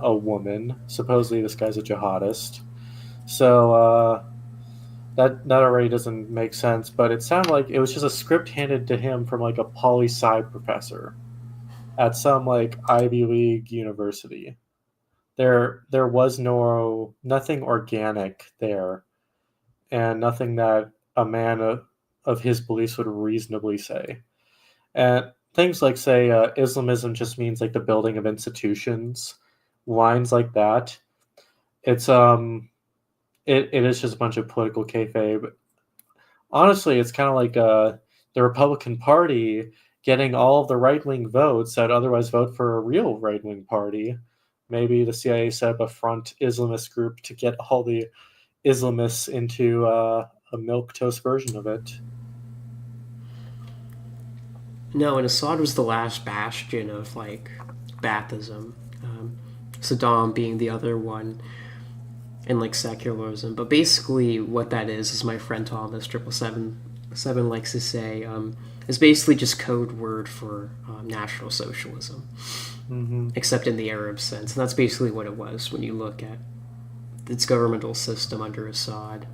S2: a woman. Supposedly this guy's a jihadist. So that already doesn't make sense, but it sounded like it was just a script handed to him from a poli-sci professor at some Ivy League university. There was nothing organic there, and nothing that a man of his beliefs would reasonably say. And things say Islamism just means the building of institutions, lines like that. It's it is just a bunch of political kayfabe. Honestly, it's kind of the Republican Party getting all of the right-wing votes that would otherwise vote for a real right-wing party. Maybe the CIA set up a front Islamist group to get all the Islamists into a milquetoast version of it.
S1: No, and Assad was the last bastion of like Baathism. Saddam being the other one, and like secularism. But basically, what that is my friend Thomas 777 likes to say, is basically just code word for National Socialism,
S2: Mm-hmm.
S1: except in the Arab sense. And that's basically what it was when you look at its governmental system under Assad.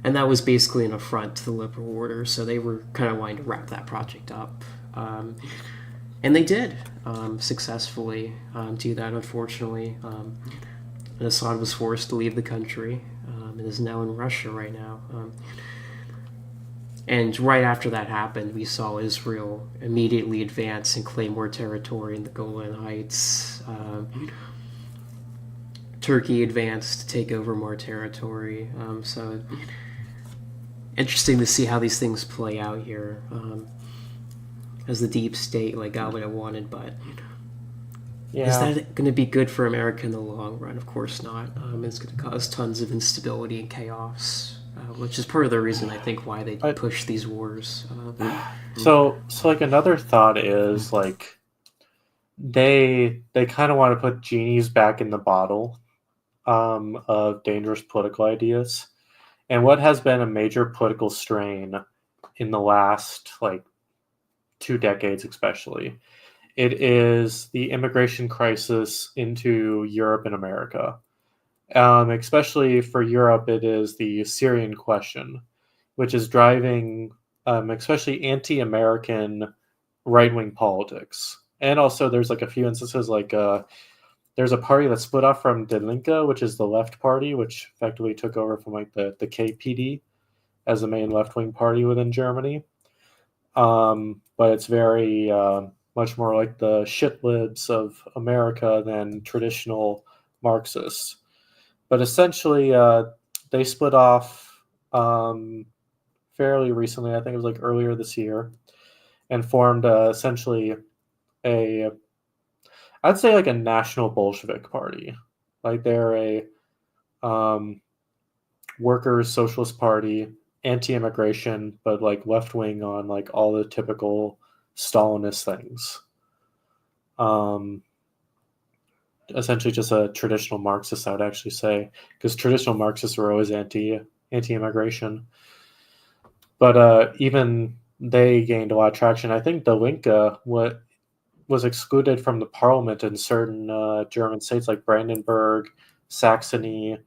S1: And that was basically an affront to the liberal order, so they were kind of wanting to wrap that project up. And they did successfully do that, unfortunately. And Assad was forced to leave the country and is now in Russia right now. And right after that happened, we saw Israel immediately advance and claim more territory in the Golan Heights. Turkey advanced to take over more territory. So interesting to see how these things play out here. As the deep state like got what it wanted, but is
S2: Yeah,
S1: that going to be good for America in the long run? Of course not. It's going to cause tons of instability and chaos, which is part of the reason I think why they
S2: but
S1: push these wars.
S2: so like another thought is like they kind of want to put genies back in the bottle of dangerous political ideas. And what has been a major political strain in the last like 2 decades, especially, it is the immigration crisis into Europe and America. Especially for Europe, it is the Syrian question, which is driving especially anti-American right-wing politics. And also, there's like a few instances like there's a party that split off from Die Linke, which is the left party, which effectively took over from like the KPD as the main left-wing party within Germany. But it's very much more like the shitlibs of America than traditional Marxists. But essentially, they split off fairly recently. I think it was like earlier this year, and formed essentially a, I'd say like a national Bolshevik party. Like they're a workers' socialist party, anti-immigration, but like left wing on like all the typical Stalinist things. Um, Essentially, just a traditional Marxist, I would actually say, because traditional Marxists were always anti-immigration. But even they gained a lot of traction. I think the Linke was excluded from the parliament in certain German states like Brandenburg, Saxony,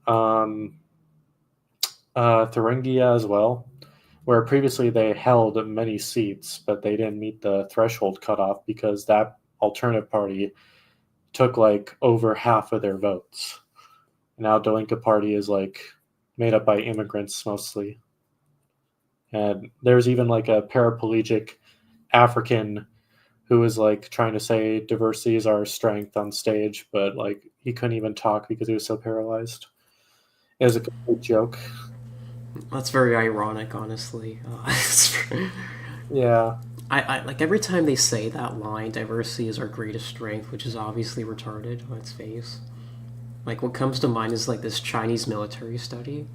S2: um, Thuringia as well, where previously they held many seats, but they didn't meet the threshold cutoff because that alternative party took like over half of their votes. Now the Linke Party is like made up by immigrants mostly. And there's even like a paraplegic African who was like trying to say diversity is our strength on stage, but like he couldn't even talk because he was so paralyzed. It was a complete joke.
S1: That's very ironic, honestly.
S2: Yeah.
S1: I like every time they say that line, "Diversity is our greatest strength," which is obviously retarded on its face. Like what comes to mind is like this Chinese military study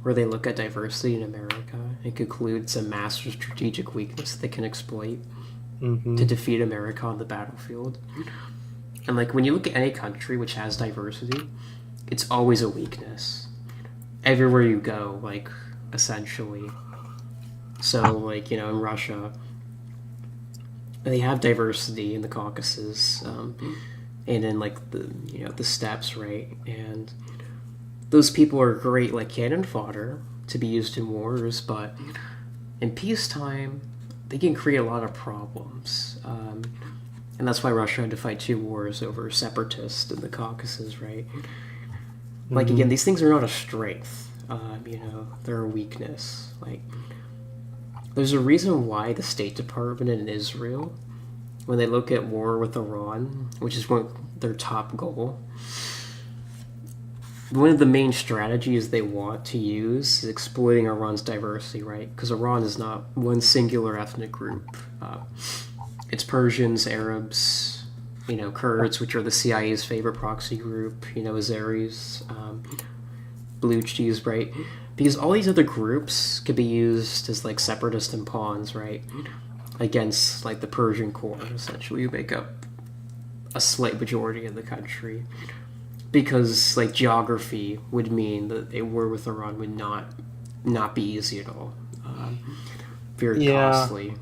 S1: where they look at diversity in America and conclude it's a massive strategic weakness they can exploit to
S2: Mm-hmm.
S1: defeat America on the battlefield. And like when you look at any country which has diversity, it's always a weakness. Everywhere you go, like essentially. So like, in Russia, they have diversity in the Caucasus, and in like the steppes, right? And those people are great like cannon fodder to be used in wars, but in peacetime, they can create a lot of problems. And that's why Russia had to fight 2 wars over separatists in the Caucasus, right? Like
S2: Mm-hmm.
S1: again, these things are not a strength. They're a weakness. Like there's a reason why the State Department in Israel, when they look at war with Iran, which is their top goal, one of the main strategies they want to use is exploiting Iran's diversity, right? Because Iran is not one singular ethnic group. It's Persians, Arabs, Kurds, which are the CIA's favorite proxy group, Azeris, Baluchis, right? Because all these other groups could be used as like separatist and pawns, right? against like the Persian core, essentially, who make up a slight majority of the country. Because like geography would mean that a war with Iran would not be easy at all. Very
S3: Yeah,
S1: costly.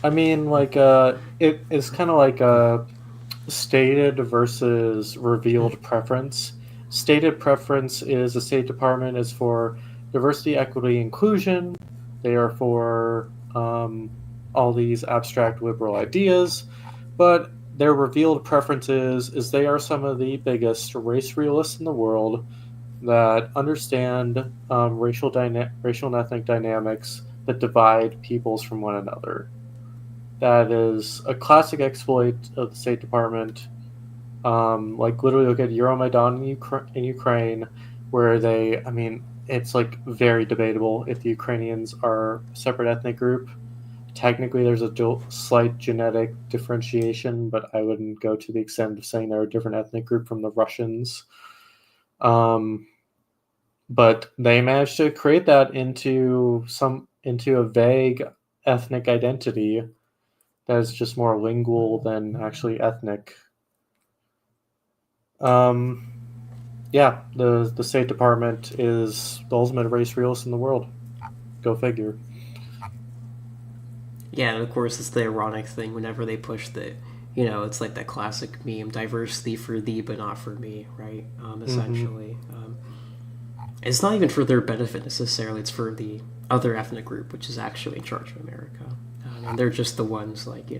S3: I mean, like, it's kind of like a stated versus revealed preference. Stated preference is the State Department is for diversity, equity, inclusion. They are for all these abstract liberal ideas, but their revealed preferences is they are some of the biggest race realists in the world that understand racial and ethnic dynamics that divide peoples from one another. That is a classic exploit of the State Department. Like literally, look at Euromaidan in Ukraine, where they, I mean, it's like very debatable if the Ukrainians are a separate ethnic group. Technically, there's a slight genetic differentiation, but I wouldn't go to the extent of saying they're a different ethnic group from the Russians. Um, but they managed to create that into a vague ethnic identity that is just more lingual than actually ethnic. Um, yeah, the State Department is the ultimate race realist in the world. Go figure.
S1: Yeah, and of course it's the ironic thing whenever they push the, it's like that classic meme: diversity for thee, but not for me, right?
S3: Mm-hmm.
S1: Essentially, it's not even for their benefit necessarily. It's for the other ethnic group, which is actually in charge of America, and they're just the ones like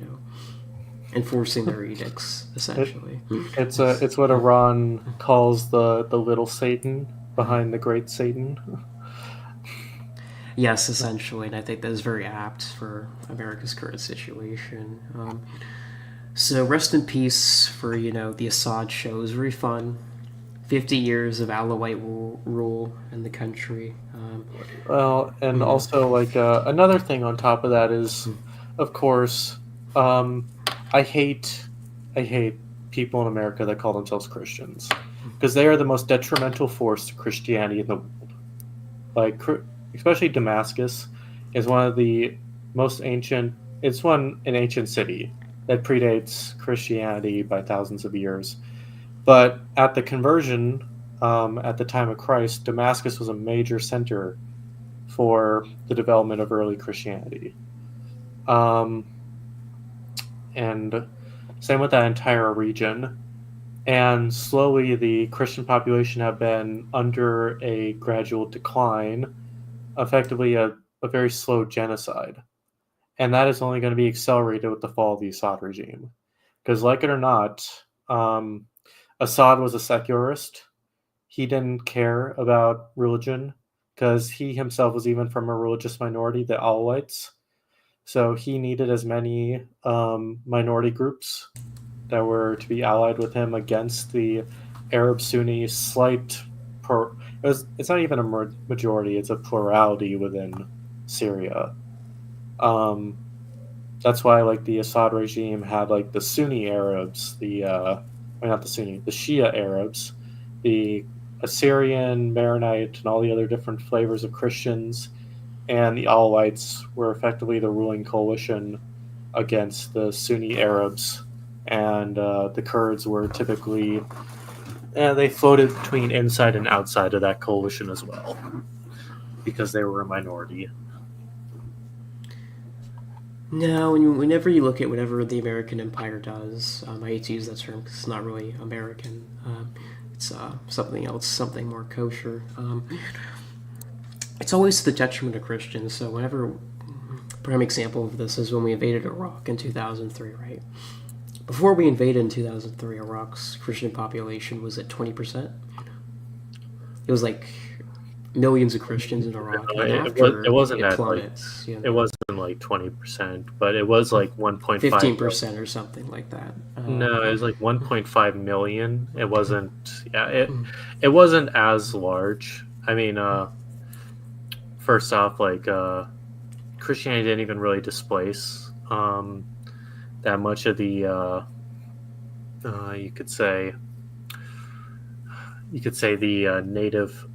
S1: enforcing their edicts,
S3: It,
S1: essentially.
S3: it's what Iran calls the little Satan behind the great Satan.
S1: Yes, essentially, and I think that is very apt for America's current situation. So rest in peace for the Assad show. It was very fun. 50 years of Alawite rule in the country.
S3: Well, and also like another thing on top of that is, of course, um, I hate I hate people in America that call themselves Christians because they are the most detrimental force to Christianity in the world. Like especially Damascus is one of the most ancient. It's an ancient city that predates Christianity by thousands of years. But at the conversion, at the time of Christ, Damascus was a major center for the development of early Christianity. Um, and same with that entire region. And slowly, the Christian population have been under a gradual decline, effectively a very slow genocide. And that is only going to be accelerated with the fall of the Assad regime. Because, like it or not, Assad was a secularist. He didn't care about religion because he himself was even from a religious minority, the Alawites. So he needed as many minority groups that were to be allied with him against the Arab Sunni it's not even a majority; it's a plurality within Syria. Um, that's why, like, the Assad regime had like the Sunni Arabs, not the Sunni, the Shia Arabs, the Assyrian, Maronite, and all the other different flavors of Christians, and the Alawites were effectively the ruling coalition against the Sunni Arabs, and the Kurds were typically they floated between inside and outside of that coalition as well because they were a minority.
S1: No, whenever you look at whatever the American Empire does, I hate to use that term because it's not really American. It's something else, something more kosher. It's always to the detriment of Christians. So whenever, prime example of this is when we invaded Iraq in 2003, right? Before we invaded in 2003, Iraq's Christian population was at 20%. It was like millions of Christians in Iraq, and after
S2: it wasn't
S1: it
S2: at
S1: plummets,
S2: like it wasn't like 20%, but it was like 1.5
S1: 15% or something like that.
S2: No, it was like 1.5 million. It wasn't. Yeah, it wasn't as large. I mean, first off, like Christianity didn't even really displace that much of the you could say the native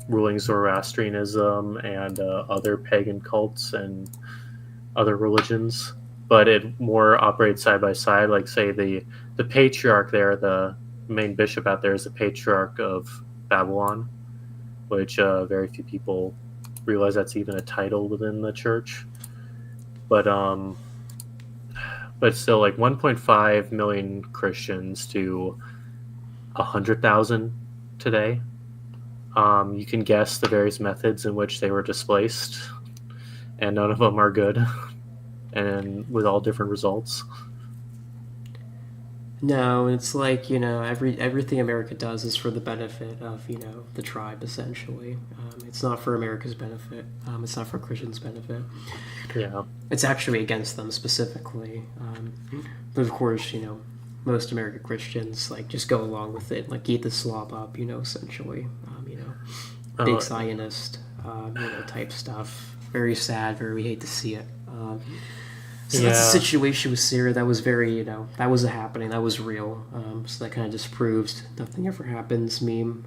S2: ruling Zoroastrianism and other pagan cults and other religions, but it more operates side by side. Like say the patriarch there, the main bishop out there is the patriarch of Babylon, which very few people realize that's even a title within the church. But still, like 1.5 million Christians to 100,000 today. You can guess the various methods in which they were displaced, and none of them are good, and with all different results.
S1: No, it's like, everything America does is for the benefit of, the tribe, essentially. It's not for America's benefit. It's not for Christians' benefit.
S2: Yeah.
S1: It's actually against them specifically. But of course, most American Christians, like, just go along with it, like, eat the slop up, essentially. Big Zionist, type stuff. Very sad, we hate to see it. So that's the situation with Syria. That was very, that was a happening. That was real. So that kind of disproves nothing ever happens meme.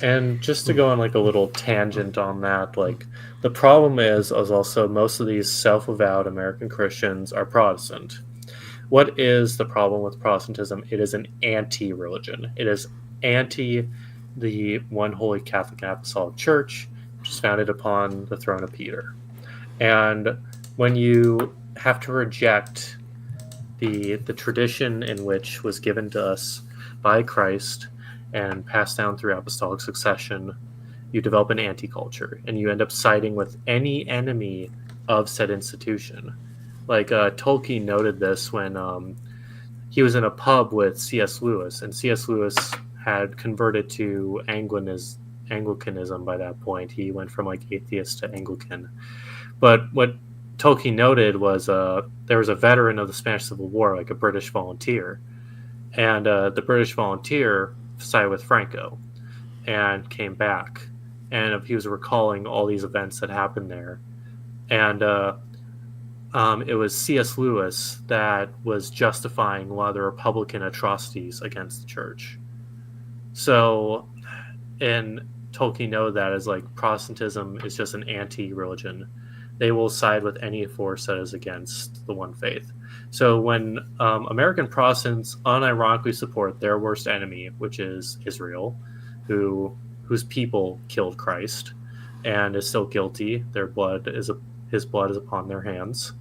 S2: And just to go on like a little tangent on that, like the problem is also most of these self-avowed American Christians are Protestant. What is the problem with Protestantism? It is an anti-religion. It is anti the one holy Catholic and Apostolic Church, which is founded upon the throne of Peter. And when you have to reject the tradition in which was given to us by Christ and passed down through apostolic succession, you develop an anti-culture, and you end up siding with any enemy of said institution. Like Tolkien noted this when he was in a pub with C.S. Lewis, and C.S. Lewis had converted to Anglicanism by that point. He went from like atheist to Anglican. But what Tolkien noted was there was a veteran of the Spanish Civil War, like a British volunteer, and the British volunteer sided with Franco and came back, and he was recalling all these events that happened there, and it was C.S. Lewis that was justifying a lot of the Republican atrocities against the church. So, and Tolkien noted that as like Protestantism is just an anti-religion. They will side with any force that is against the one faith. So when American Protestants unironically support their worst enemy, which is Israel, whose people killed Christ and is still guilty, his blood is upon their hands,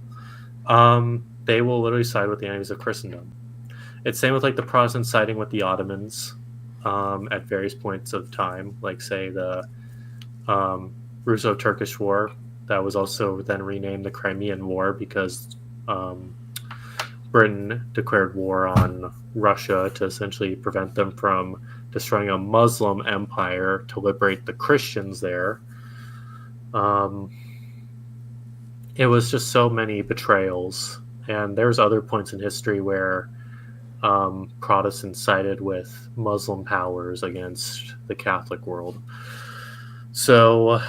S2: they will literally side with the enemies of Christendom. It's same with like the Protestants siding with the Ottomans at various points of time, like say the Russo-Turkish War. That was also then renamed the Crimean War because Britain declared war on Russia to essentially prevent them from destroying a Muslim empire to liberate the Christians there. It was just so many betrayals. And there's other points in history where Protestants sided with Muslim powers against the Catholic world. So...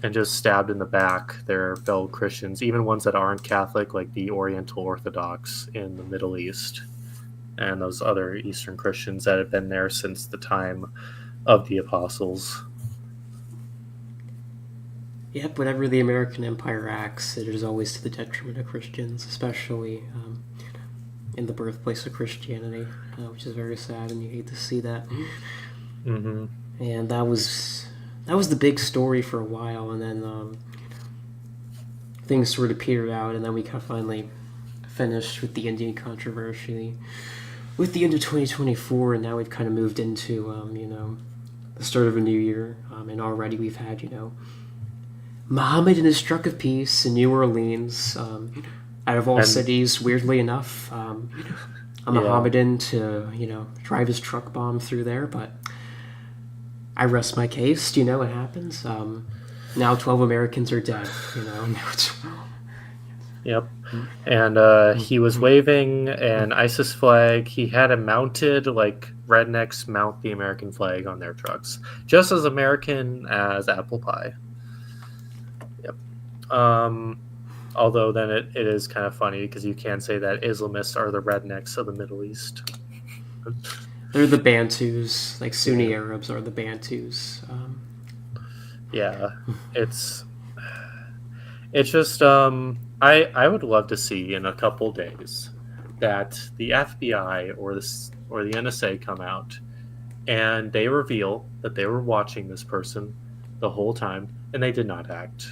S2: and just stabbed in the back their fellow Christians, even ones that aren't Catholic, like the Oriental Orthodox in the Middle East, and those other Eastern Christians that have been there since the time of the apostles.
S1: Yep, whatever the American Empire acts, it is always to the detriment of Christians, especially in the birthplace of Christianity, which is very sad, and you hate to see that.
S2: Mm-hmm.
S1: And that was the big story for a while, and then things sort of petered out, and then we kind of finally finished with the Indian controversy with the end of 2024, and now we've kind of moved into the start of a new year, and already we've had Muhammad and his truck of peace in New Orleans, out of all cities, weirdly enough, a Mohammedan to drive his truck bomb through there, but I rest my case. Do you know what happens? Now 12 Americans are dead.
S2: Yep. And he was waving an ISIS flag. He had it mounted like rednecks mount the American flag on their trucks. Just as American as apple pie. Yep. Although then it is kind of funny because you can say that Islamists are the rednecks of the Middle East.
S1: They're the Bantus, like Sunni Arabs are the Bantus.
S2: Yeah, It's just I would love to see in a couple days that the FBI or the NSA come out and they reveal that they were watching this person the whole time and they did not act.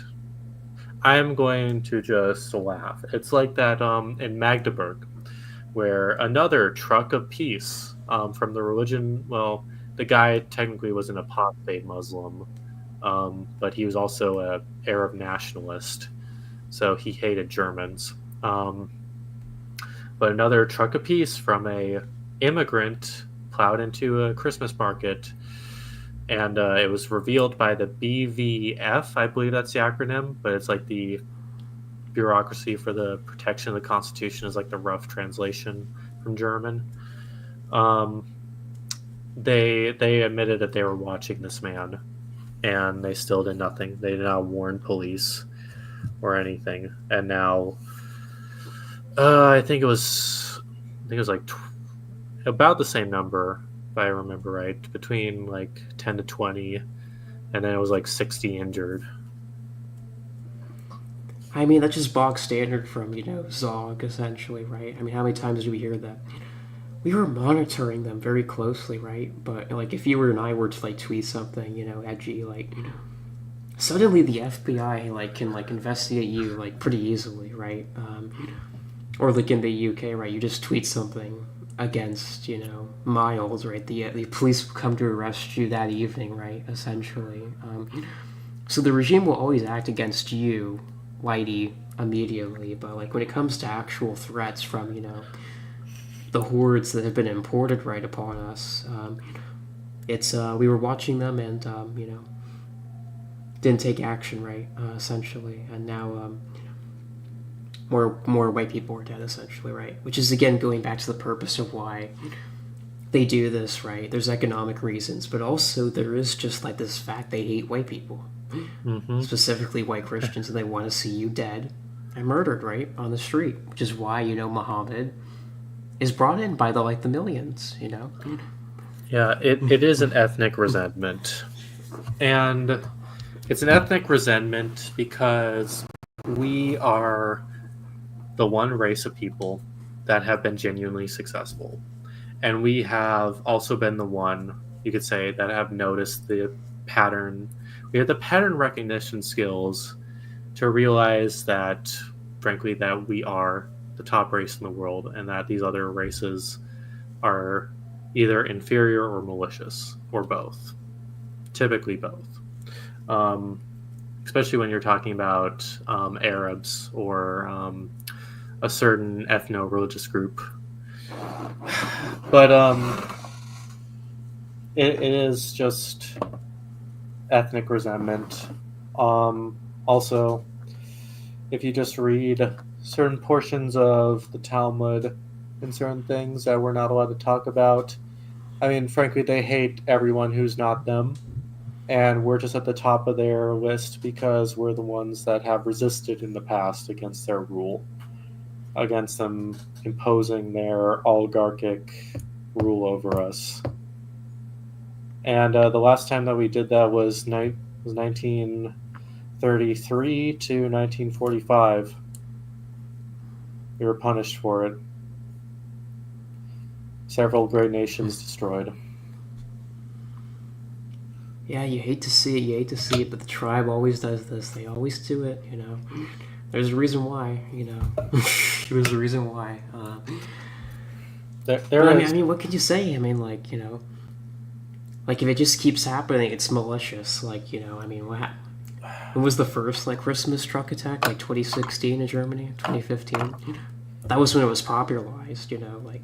S2: I'm going to just laugh. It's like that in Magdeburg, where another truck of peace from the religion. Well, the guy technically was an apostate Muslim, but he was also a Arab nationalist, so he hated Germans. Um, but another truck of peace from a immigrant plowed into a Christmas market, and it was revealed by the BVF. I believe that's the acronym, but it's like the bureaucracy for the protection of the Constitution is like the rough translation from German. Um, they admitted that they were watching this man, and they still did nothing. They did not warn police or anything. And now, I think it was like about the same number, if I remember right, between like 10 to 20, and then it was like 60 injured.
S1: I mean, that's just bog standard from, Zog, essentially, right? I mean, how many times do we hear that? We were monitoring them very closely, right? But, like, if you and I were to, like, tweet something, edgy, like, suddenly the FBI, like, can, like, investigate you, like, pretty easily, right? Or, like, in the UK, right? You just tweet something against, Miles, right? The police come to arrest you that evening, right? Essentially. So the regime will always act against you, Whitey, immediately, but like when it comes to actual threats from the hordes that have been imported right upon us, it's we were watching them and didn't take action, right, essentially, and now more white people are dead, essentially, right, which is again going back to the purpose of why they do this, right? There's economic reasons, but also there is just like this fact they hate white people, specifically white Christians, and they want to see you dead and murdered, right, on the street, which is why Muhammad is brought in by the millions,
S2: Yeah, it is an ethnic resentment, and it's an ethnic resentment because we are the one race of people that have been genuinely successful. And we have also been the one, you could say, that have noticed the pattern. We have the pattern recognition skills to realize that, frankly, that we are the top race in the world and that these other races are either inferior or malicious, or both. Typically both. Especially when you're talking about Arabs or a certain ethno-religious group. But it is just ethnic resentment. Also, if you just read certain portions of the Talmud and certain things that we're not allowed to talk about, I mean, frankly, they hate everyone who's not them. And we're just at the top of their list because we're the ones that have resisted in the past against their rule, against them imposing their oligarchic rule over us. And the last time that we did that was 1933 to 1945. We were punished for it. Several great nations destroyed.
S1: Yeah, you hate to see it, but the tribe always does this. They always do it, There's a reason why, There's a reason why. I mean, what could you say? I mean, like, like if it just keeps happening, it's malicious. Like, I mean, when was the first, like, Christmas truck attack? Like 2016 in Germany? 2015? That was when it was popularized, like,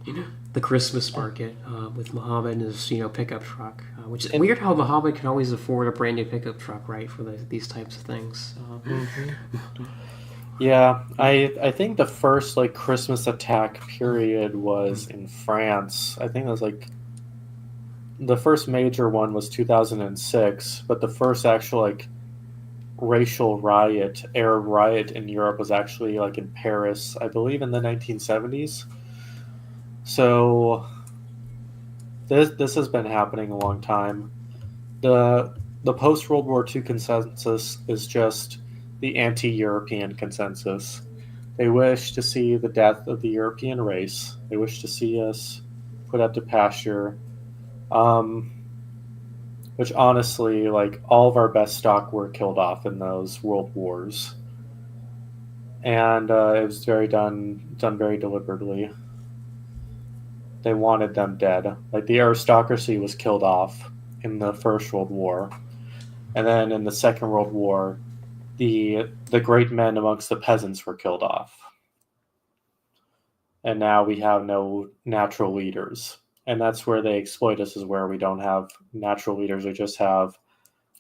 S1: the Christmas market with Muhammad and his, pickup truck. Which is weird how Muhammad can always afford a brand new pickup truck, right, for these types of things.
S3: Yeah, I think the first like Christmas attack period was in France. I think it was like the first major one was 2006, but the first actual like racial riot, Arab riot in Europe was actually like in Paris, I believe in the 1970s. So this has been happening a long time. The post World War II consensus is just the anti-European consensus. They wish to see the death of the European race. They wish to see us put out to pasture. Which honestly, like all of our best stock were killed off in those world wars, and it was done very deliberately. They wanted them dead. Like the aristocracy was killed off in the First World War, and then in the Second World War, the great men amongst the peasants were killed off. And now we have no natural leaders. And that's where they exploit us, is where we don't have natural leaders. We just have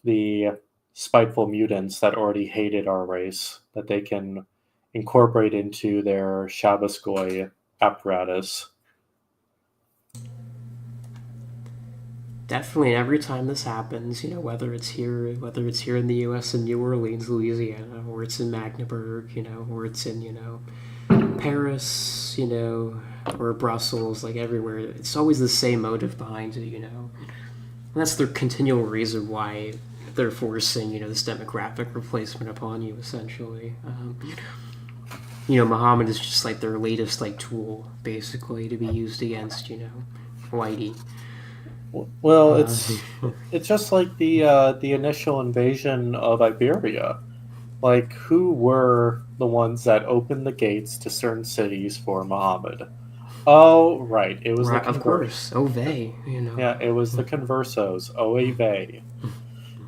S3: the spiteful mutants that already hated our race, that they can incorporate into their Shabbos Goy apparatus.
S1: Definitely, every time this happens, whether it's here in the U.S. in New Orleans, Louisiana, or it's in Magdeburg, or it's in, Paris, or Brussels, like everywhere, it's always the same motive behind it, And that's their continual reason why they're forcing, this demographic replacement upon you, essentially. Muhammad is just like their latest tool, basically, to be used against, Whitey.
S3: Well, it's just like the initial invasion of Iberia. Like, who were the ones that opened the gates to certain cities for Muhammad? Oh, right, it was
S1: of course, Ove.
S3: Yeah, it was the Conversos, Oeve.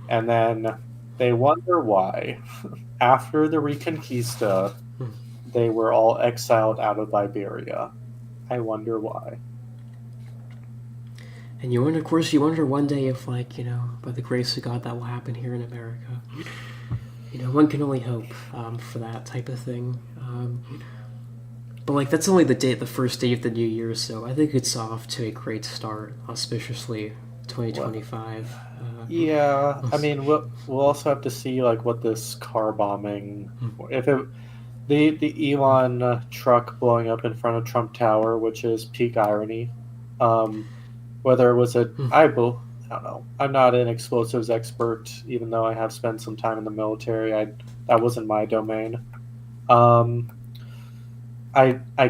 S3: And then they wonder why, after the Reconquista, they were all exiled out of Iberia. I wonder why.
S1: And you wonder one day if, by the grace of God, that will happen here in America. One can only hope for that type of thing. But, that's only the first day of the new year, so I think it's off to a great start, auspiciously, 2025.
S3: Yeah, I mean, we'll also have to see, what this car bombing, if it, the Elon truck blowing up in front of Trump Tower, which is peak irony, whether it was I don't know. I'm not an explosives expert, even though I have spent some time in the military. That wasn't my domain. I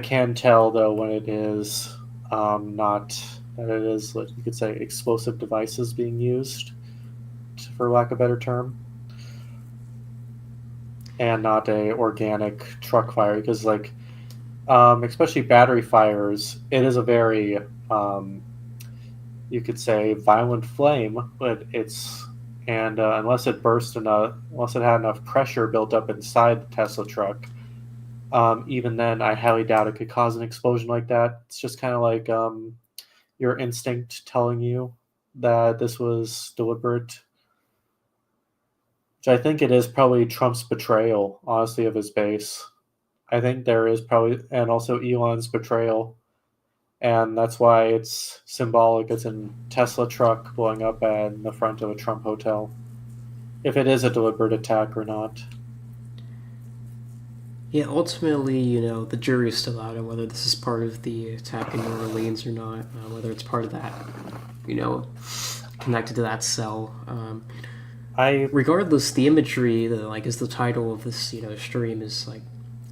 S3: can tell though when it is not that it is, you could say, explosive devices being used, for lack of a better term, and not a organic truck fire, because especially battery fires, it is a very you could say violent flame, but unless it unless it had enough pressure built up inside the Tesla truck, even then I highly doubt it could cause an explosion like that. It's just kind of like your instinct telling you that this was deliberate, which I think it is probably Trump's betrayal, honestly, of his base. I think there is probably, and also Elon's betrayal. And that's why it's symbolic. It's a Tesla truck blowing up in the front of a Trump hotel. If it is a deliberate attack or not.
S1: Yeah, ultimately, the jury's still out on whether this is part of the attack in New Orleans or not, whether it's part of that, connected to that cell. Regardless, the imagery, as the title of this, stream is,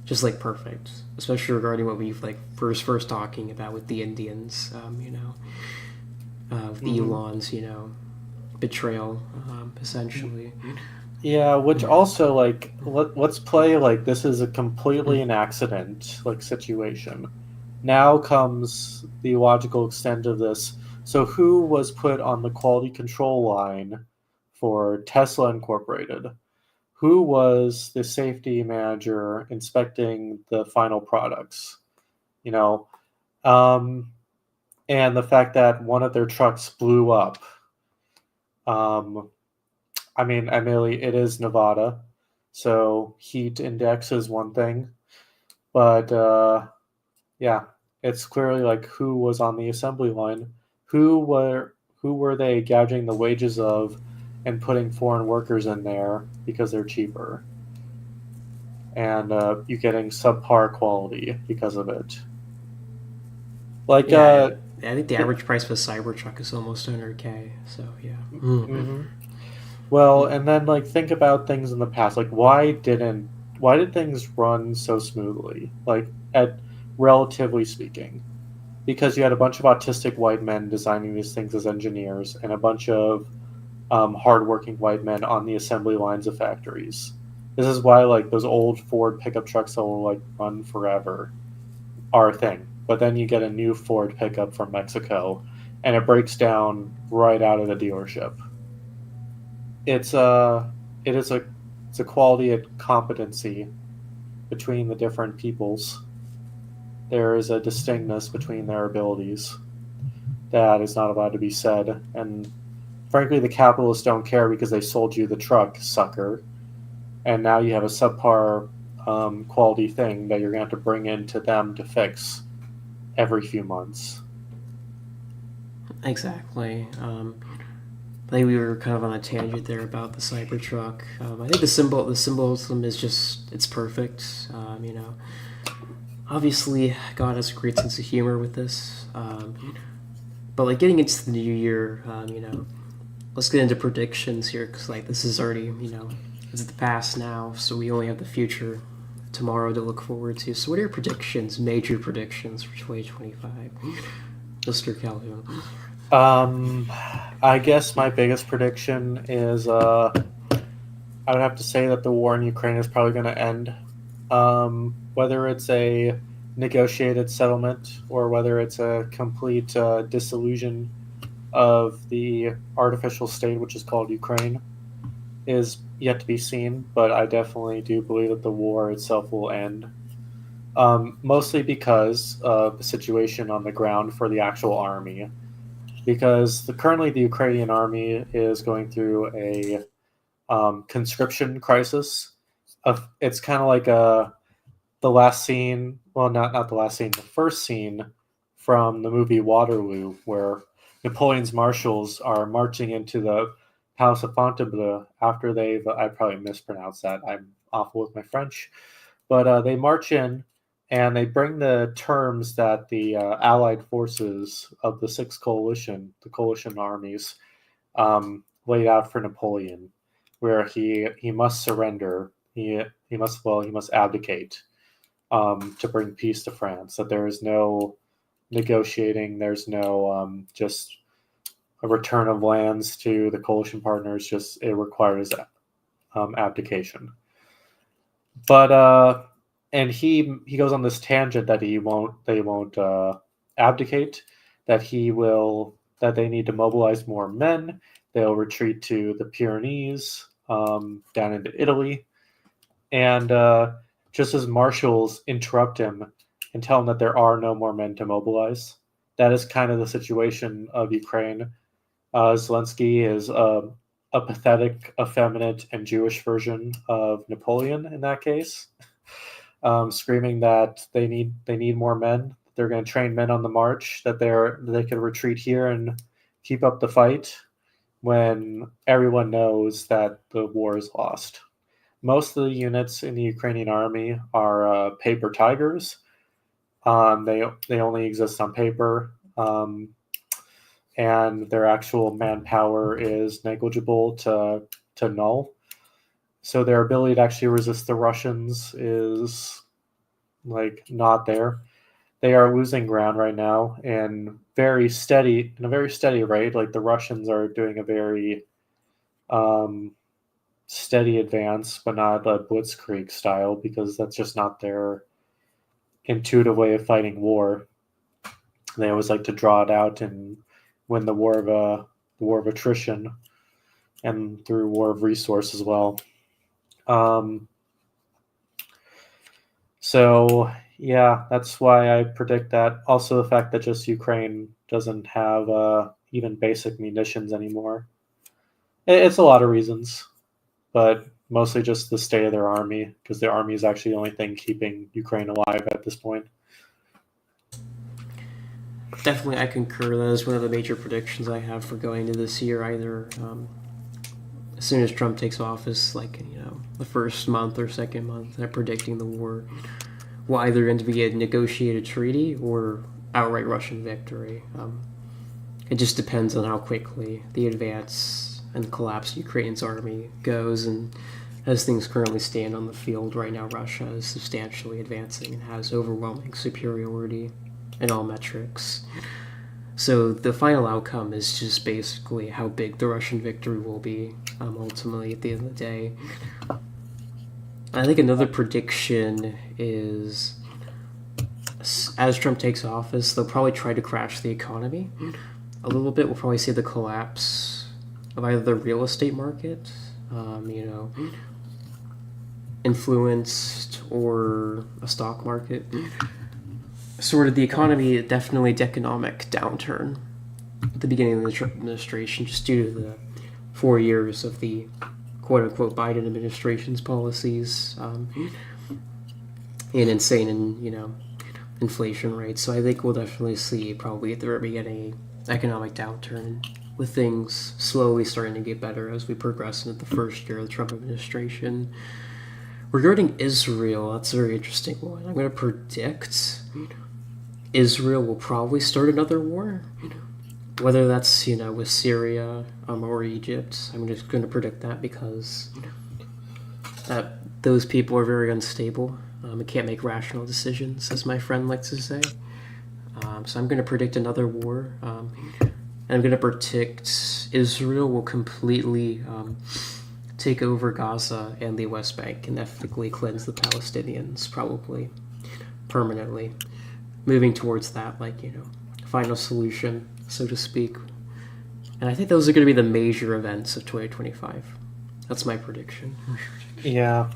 S1: just perfect, especially regarding what we've first talking about with the Indians, with Elon's betrayal, essentially.
S3: Yeah, which also let's play this is a completely an accident situation. Now comes the logical extent of this. So who was put on the quality control line for Tesla Incorporated? Who was the safety manager inspecting the final products? And the fact that one of their trucks blew up. Admittedly, it is Nevada, so heat index is one thing. But, yeah, it's clearly who was on the assembly line. Who were they gouging the wages of and putting foreign workers in there because they're cheaper, and you getting subpar quality because of it.
S1: I think the average price of a Cybertruck is almost $100K. So yeah.
S3: Mm-hmm. Well, and then like think about things in the past. Like why did things run so smoothly? Like at relatively speaking, because you had a bunch of autistic white men designing these things as engineers, and a bunch of hardworking white men on the assembly lines of factories. This is why like those old Ford pickup trucks that will like run forever are a thing. But then you get a new Ford pickup from Mexico, and it breaks down right out of the dealership. It's a it is a it's a quality and competency between the different peoples. There is a distinctness between their abilities that is not allowed to be said, and frankly, the capitalists don't care because they sold you the truck, sucker, and now you have a subpar quality thing that you're going to have to bring in to them to fix every few months.
S1: Exactly. I think we were kind of on a tangent there about the Cybertruck. I think the symbolism is just it's perfect. Obviously God has a great sense of humor with this. But like getting into the new year, let's get into predictions here because like this is already it's the past now, so we only have the future tomorrow to look forward to. So what are your predictions, major predictions for 2025, Mr. Calhoun?
S3: Um, I guess my biggest prediction is I would have to say that the war in Ukraine is probably going to end. Whether it's a negotiated settlement or whether it's a complete dissolution of the artificial state, which is called Ukraine, is yet to be seen. But I definitely do believe that the war itself will end. Mostly because of the situation on the ground for the actual army. Because currently the Ukrainian army is going through a conscription crisis. It's kind of like the last scene. Well, not the last scene. The first scene from the movie Waterloo, where Napoleon's marshals are marching into the Palace of Fontainebleau after they've. I probably mispronounced that. I'm awful with my French, but they march in and they bring the terms that the Allied forces of the Sixth Coalition, the coalition armies, laid out for Napoleon, where he must surrender. He must abdicate to bring peace to France. That there is no negotiating. There's no just a return of lands to the coalition partners. Just it requires abdication. But and he goes on this tangent that they won't abdicate. That they need to mobilize more men. They'll retreat to the Pyrenees, down into Italy, and just as marshals interrupt him and tell him that there are no more men to mobilize. That is kind of the situation of Ukraine. Zelensky is a pathetic, effeminate, and Jewish version of Napoleon in that case, screaming that they need more men. They're going to train men on the march. That they can retreat here and keep up the fight when everyone knows that the war is lost. Most of the units in the Ukrainian army are paper tigers. They only exist on paper, and their actual manpower is negligible to null. So their ability to actually resist the Russians is like not there. They are losing ground right now, and in a very steady rate. Like the Russians are doing a very um, steady advance, but not a blitzkrieg style because that's just not their intuitive way of fighting war. They always like to draw it out and win the war of attrition and through war of resource as well. Um, so yeah, that's why I predict that. Also, the fact that just Ukraine doesn't have even basic munitions anymore. It's a lot of reasons, but mostly just the state of their army, because their army is actually the only thing keeping Ukraine alive at this point.
S1: Definitely, I concur. That is one of the major predictions I have for going into this year. Either as soon as Trump takes office, like the first month or second month, I'm predicting the war will either end to be a negotiated treaty or outright Russian victory. It just depends on how quickly the advance and the collapse of Ukraine's army goes. And as things currently stand on the field right now, Russia is substantially advancing and has overwhelming superiority in all metrics. So the final outcome is just basically how big the Russian victory will be, ultimately at the end of the day. I think another prediction is, as Trump takes office, they'll probably try to crash the economy a little bit. We'll probably see the collapse of either the real estate market, influenced, or a stock market. Sort of the economy, definitely the economic downturn at the beginning of the Trump administration, just due to the 4 years of the quote-unquote Biden administration's policies, and insane inflation rates. So I think we'll definitely see, probably at the very beginning, economic downturn, with things slowly starting to get better as we progress into the first year of the Trump administration. Regarding Israel, that's a very interesting one. I'm going to predict Israel will probably start another war, whether that's with Syria or Egypt. I'm just going to predict that because those people are very unstable and can't make rational decisions, as my friend likes to say. So I'm going to predict another war. And I'm going to predict Israel will completely take over Gaza and the West Bank and ethnically cleanse the Palestinians, probably permanently, moving towards that final solution, so to speak. And I think those are going to be the major events of 2025. That's my prediction.
S3: Yeah.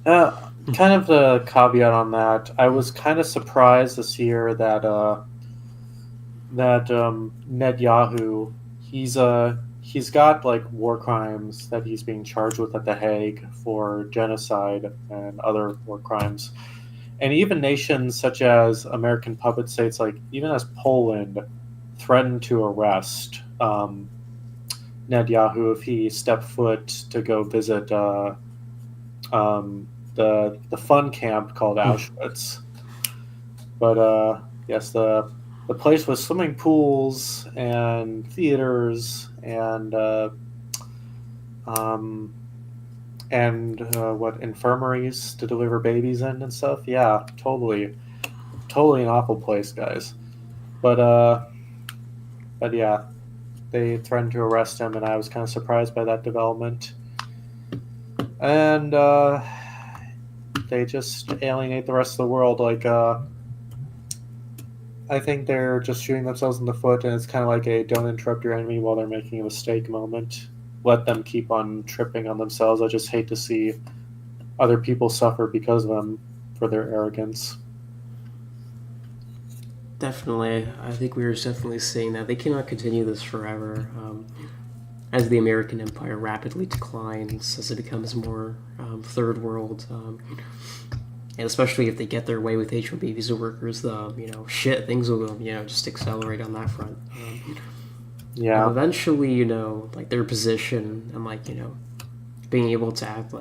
S3: Kind of the caveat on that, I was kind of surprised this year that Netanyahu, he's got war crimes that he's being charged with at The Hague for genocide and other war crimes. And even nations such as American puppet states, even as Poland, threatened to arrest Netanyahu if he stepped foot to go visit the fun camp called Auschwitz. But yes, the place with swimming pools and theaters and infirmaries to deliver babies in and stuff. Yeah, totally an awful place, guys. But yeah, they threatened to arrest him, and I was kind of surprised by that development. And they just alienate the rest of the world. I think they're just shooting themselves in the foot, and it's kind of like a don't interrupt your enemy while they're making a mistake moment. Let them keep on tripping on themselves. I just hate to see other people suffer because of them for their arrogance.
S1: Definitely. I think we are definitely seeing that. They cannot continue this forever. As the American empire rapidly declines, as it becomes more third world, and especially if they get their way with H-1B visa workers, things will just accelerate on that front.
S3: Yeah.
S1: Eventually, their position and being able to act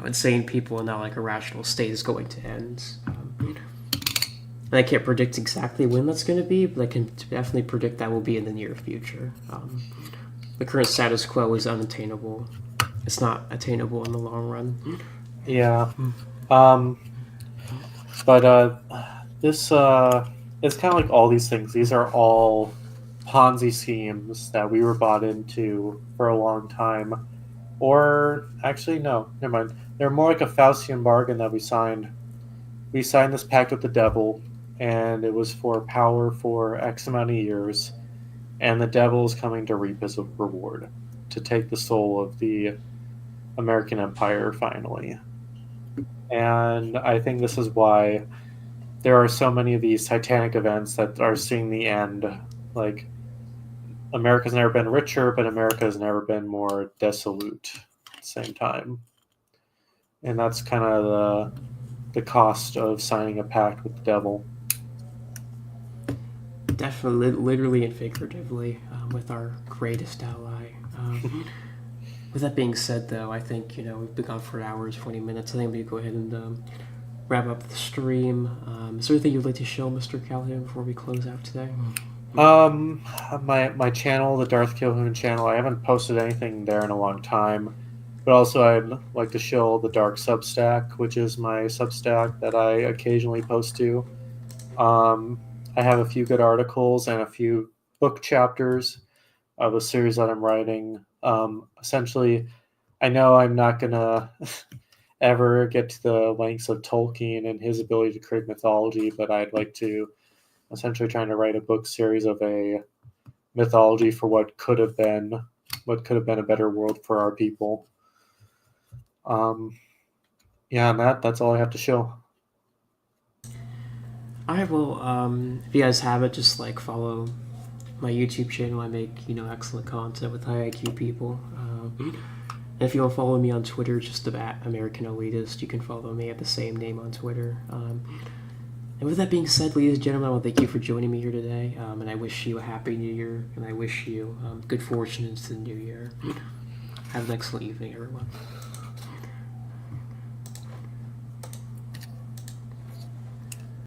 S1: insane people in that irrational state is going to end. And I can't predict exactly when that's going to be, but I can definitely predict that will be in the near future. The current status quo is unattainable. It's not attainable in the long run.
S3: Yeah. But this it's kind of like all these things. These are all Ponzi schemes that we were bought into for a long time. Or actually, no, never mind. They're more like a Faustian bargain that we signed. We signed this pact with the devil, and it was for power for X amount of years, and the devil is coming to reap his reward, to take the soul of the American empire finally. And I think this is why there are so many of these Titanic events that are seeing the end. America's never been richer, but America has never been more desolate at the same time. And that's kind of the cost of signing a pact with the devil.
S1: Definitely, literally and figuratively, with our greatest ally. With that being said, though, I think we've been gone for hours, 20 minutes. I think we go ahead and wrap up the stream. Is there anything you'd like to show, Mr. Callahan, before we close out today?
S3: My channel, the Darth Kilhoun channel, I haven't posted anything there in a long time. But also, I'd like to show the Dark Substack, which is my Substack that I occasionally post to. Um, I have a few good articles and a few book chapters of a series that I'm writing. Essentially, I know I'm not gonna ever get to the lengths of Tolkien and his ability to create mythology, but I'd like to essentially trying to write a book series of a mythology for what could have been a better world for our people. Yeah, and that's all I have to show.
S1: All right, well, if you guys have it, just like follow my YouTube channel. I make excellent content with high IQ people. And if you want to follow me on Twitter, just at American Elitist, you can follow me at the same name on Twitter. And with that being said, ladies and gentlemen, I want to thank you for joining me here today. And I wish you a happy New Year, and I wish you good fortune into the new year. Have an excellent evening, everyone.